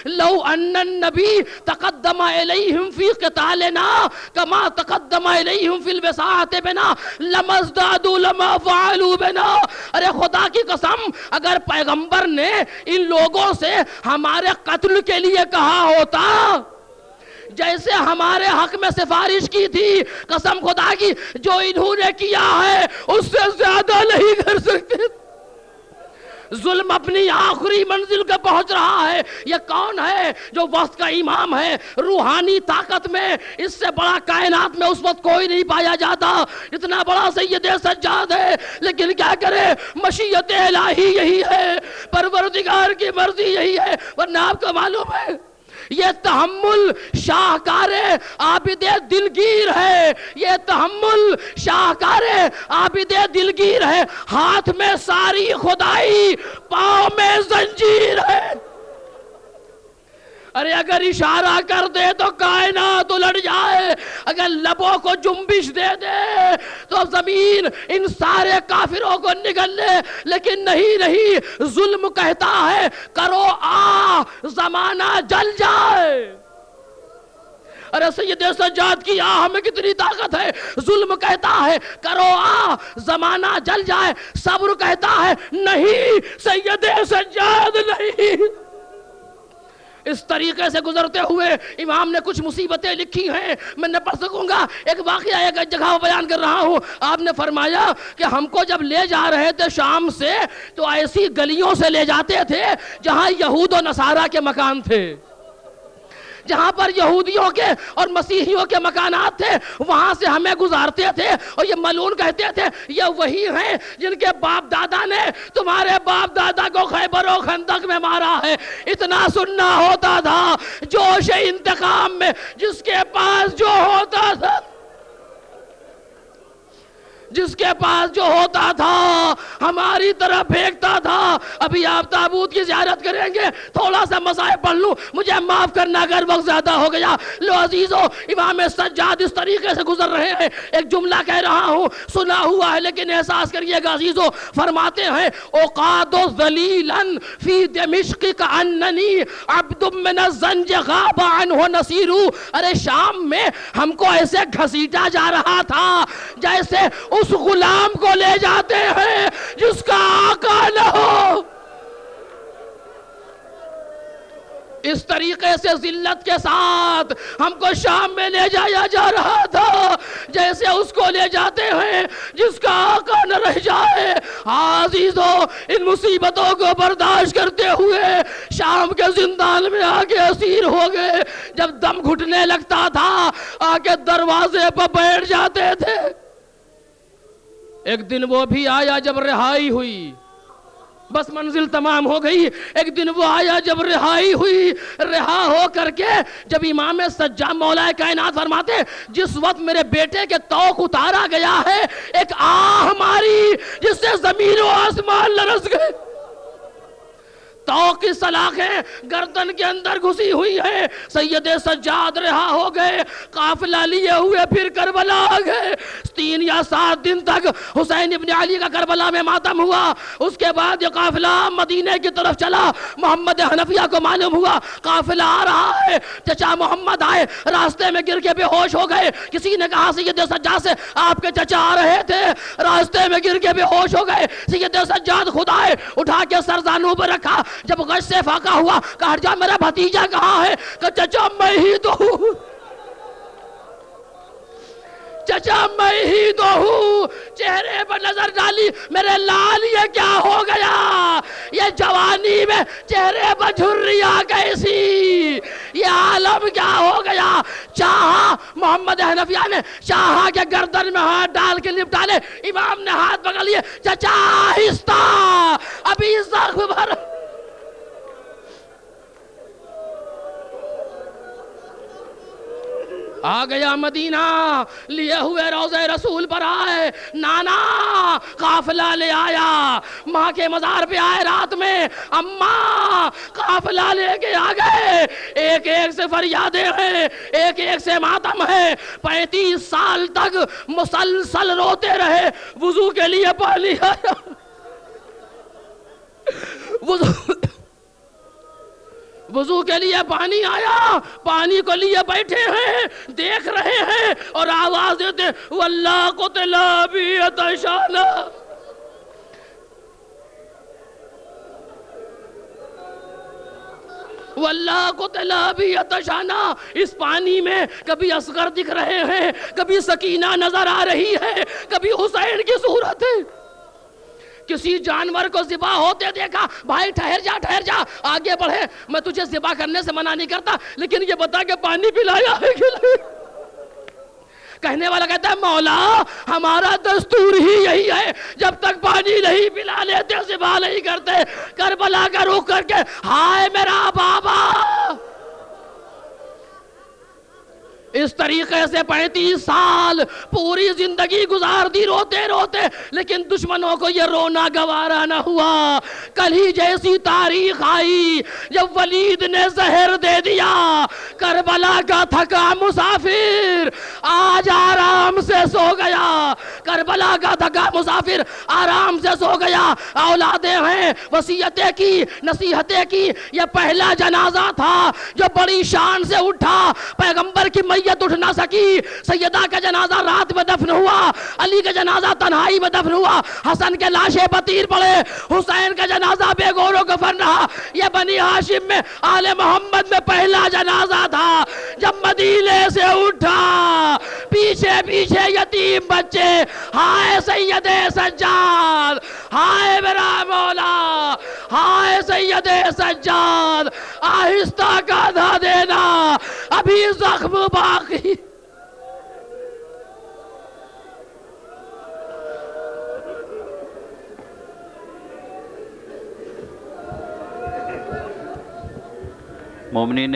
Speaker 2: لو ان النبی تقدم الیہم فی قتالنا کما تقدم الیہم فی الوساعت بنا لما ازدادوا لما فعلوا بنا۔ ارے خدا کی قسم، اگر پیغمبر نے ان لوگوں سے ہمارے قتل کے لیے کہا ہوتا، جیسے ہمارے حق میں سفارش کی تھی، قسم خدا کی جو انہوں نے کیا ہے اس سے زیادہ نہیں کر سکتے۔ ظلم اپنی آخری منزل کا پہنچ رہا ہے۔ یہ کون ہے جو وقت کا امام ہے؟ روحانی طاقت میں اس سے بڑا کائنات میں اس وقت کوئی نہیں پایا جاتا اتنا بڑا سید سجاد ہے۔ لیکن کیا کرے، مشیت الہی یہی ہے، پروردگار کی مرضی یہی ہے۔ ورنہ آپ کو معلوم ہے یہ تحمل شاہکار عابد دلگیر ہے، یہ تحمل شاہکار عابد دلگیر ہے۔ ہاتھ میں ساری خدائی، پاؤں میں زنجیر ہے۔ ارے اگر اشارہ کر دے تو کائنات الٹ جائے، اگر لبوں کو جنبش دے دے تو زمین ان سارے کافروں کو نگل لے۔ لیکن نہیں، ظلم کہتا ہے کرو آ زمانہ جل جائے۔ ارے سید سجاد کی آہ میں کتنی طاقت ہے. ظلم کہتا ہے کرو آہ زمانہ جل جائے, صبر کہتا ہے نہیں سید سجاد نہیں. اس طریقے سے گزرتے ہوئے امام نے کچھ مصیبتیں لکھی ہیں, میں نہ پڑھ سکوں گا. ایک واقعہ ایک جگہ بیان کر رہا ہوں. آپ نے فرمایا کہ ہم کو جب لے جا رہے تھے شام سے تو ایسی گلیوں سے لے جاتے تھے جہاں یہود و نصارہ کے مکان تھے, جہاں پر یہودیوں کے اور مسیحیوں کے مکانات تھے, وہاں سے ہمیں گزارتے تھے. اور یہ ملعون کہتے تھے یہ وہی ہیں جن کے باپ دادا نے تمہارے باپ دادا کو خیبر و خندق میں مارا ہے. اتنا سننا ہوتا تھا جوش انتقام میں, جس کے پاس جو ہوتا تھا, جس کے پاس جو ہوتا تھا ہماری طرف پھینکتا تھا. ابھی آپ تابوت کی زیارت کریں گے, تھوڑا سا مصائب پڑھ لوں, مجھے معاف کرنا اگر وقت زیادہ ہو گیا. لو عزیزو, امام سجاد اس طریقے سے گزر رہے ہیں. ایک جملہ کہہ رہا ہوں سنا ہوا ہے لیکن احساس کریے گا عزیزو. فرماتے ہیں اوقات ذلیلا فی دمشق کاننی عبد من الزنج غاب عنہ نصیر. ارے شام میں ہم کو ایسے گھسیٹا جا رہا تھا جیسے اس غلام کو لے جاتے ہیں جس کا آقا نہ ہو. اس طریقے سے ذلت کے ساتھ ہم کو شام میں لے جایا جا رہا تھا جیسے اس کو لے جاتے ہیں جس کا آقا نہ رہ جائے. عزیزو, ان مصیبتوں کو برداشت کرتے ہوئے شام کے زندان میں آگے اسیر ہو گئے. جب دم گھٹنے لگتا تھا آگے دروازے پر بیٹھ جاتے تھے. ایک دن وہ بھی آیا جب رہائی ہوئی, بس منزل تمام ہو گئی. ایک دن وہ آیا جب رہائی ہوئی, رہا ہو کر کے جب امام سجاد مولا کائنات فرماتے جس وقت میرے بیٹے کے توق اتارا گیا ہے, ایک آہ ماری جس سے زمین و آسمان لرز گئے. توق کی سلاخیں گردن کے اندر گھسی ہوئی ہیں. سید سجاد رہا ہو گئے, قافلہ لیے ہوئے پھر کربلا آ گئے. 3 یا 7 دن تک حسین ابن علی کا کربلا میں ماتم ہوا. اس کے بعد یہ قافلہ مدینے کی طرف چلا. محمد حنفیہ کو معلوم ہوا قافلہ آ رہا ہے. چچا محمد آئے, راستے میں گر کے بے ہوش ہو گئے. کسی نے کہا سید سجاد سے آپ کے چچا آ رہے تھے, راستے میں گر کے بے ہوش ہو گئے. سید سجاد خود آئے, اٹھا کے سرزانوں پر رکھا. جب غش سے فاقہ ہوا کہا جا میرا بھتیجا کہاں ہے؟ کہ چچا میں ہی تو ہوں, چچا میں ہی تو ہوں. چہرے پر نظر ڈالی, میرے لال یہ کیا ہو گیا؟ یہ جوانی میں چہرے پر جھریاں کیسی, یہ عالم کیا ہو گیا؟ چاہا محمد حنفیہ نے چاہا کہ گردن میں ہاتھ ڈال کے لپٹا لے. امام نے ہاتھ پکڑ لیے, چچا آہستہ, ابھی زخم بھر. آ گیا مدینہ, لیے ہوئے روضہ رسول پر آئے. نانا قافلہ لے آیا, ماں کے مزار پہ آئے رات میں, اماں قافلہ لے کے آ گئے. ایک ایک سے فریادیں ہیں, ایک ایک سے ماتم ہے. 35 سال تک مسلسل روتے رہے. وضو کے لیے پانی آیا, وضو کے لیے پانی آیا, پانی کو لیے بیٹھے ہیں, دیکھ رہے ہیں اور آواز دیتے واللہ قتل بی عطشانا. واللہ قتل بی عطشانا. اس پانی میں کبھی اصغر دکھ رہے ہیں, کبھی سکینہ نظر آ رہی ہے, کبھی حسین کی صورت ہے. کسی جانور کو ذبح ہوتے دیکھا, بھائی ٹھہر جا آگے بڑھے, میں تجھے ذبح کرنے سے منع نہیں کرتا لیکن یہ بتا کہ پانی پلایا ہے کہ نہیں. کہنے والا کہتا ہے مولا ہمارا دستور ہی یہی ہے, جب تک پانی نہیں پلا لیتے ذبح نہیں کرتے. کربلا کا رخ کر کے ہائے میرا بابا. اس طریقے سے 35 سال پوری زندگی گزار دی روتے روتے, لیکن دشمنوں کو یہ رونا گوارا نہ ہوا. کل ہی جیسی تاریخ آئی جب ولید نے زہر دے دیا. کربلا کا تھکا مسافر آج آرام سے سو گیا. کربلا کا تھکا مسافر آرام سے سو گیا. اولادیں ہیں, وصیتیں کی, نصیحتیں کی. یہ پہلا جنازہ تھا جو بڑی شان سے اٹھا. پیغمبر کی میت اٹھ نہ سکی. سیدہ کا جنازہ رات میں دفن ہوا, علی کا جنازہ تنہائی میں دفن ہوا, حسن کے لاشیں بطیر پڑے, حسین کا جنازہ بے گور و کفن رہا. یہ بنی ہاشم میں آل محمد میں پہلا جنازہ تھا. جب مدینے سے اٹھا, پیچھے پیچھے یتیم بچے, ہائے سید سجاد, ہائے میرا مولا, ہائے سید سجاد, آہستہ گانا دینا, ابھی زخم باقی.
Speaker 3: مومنین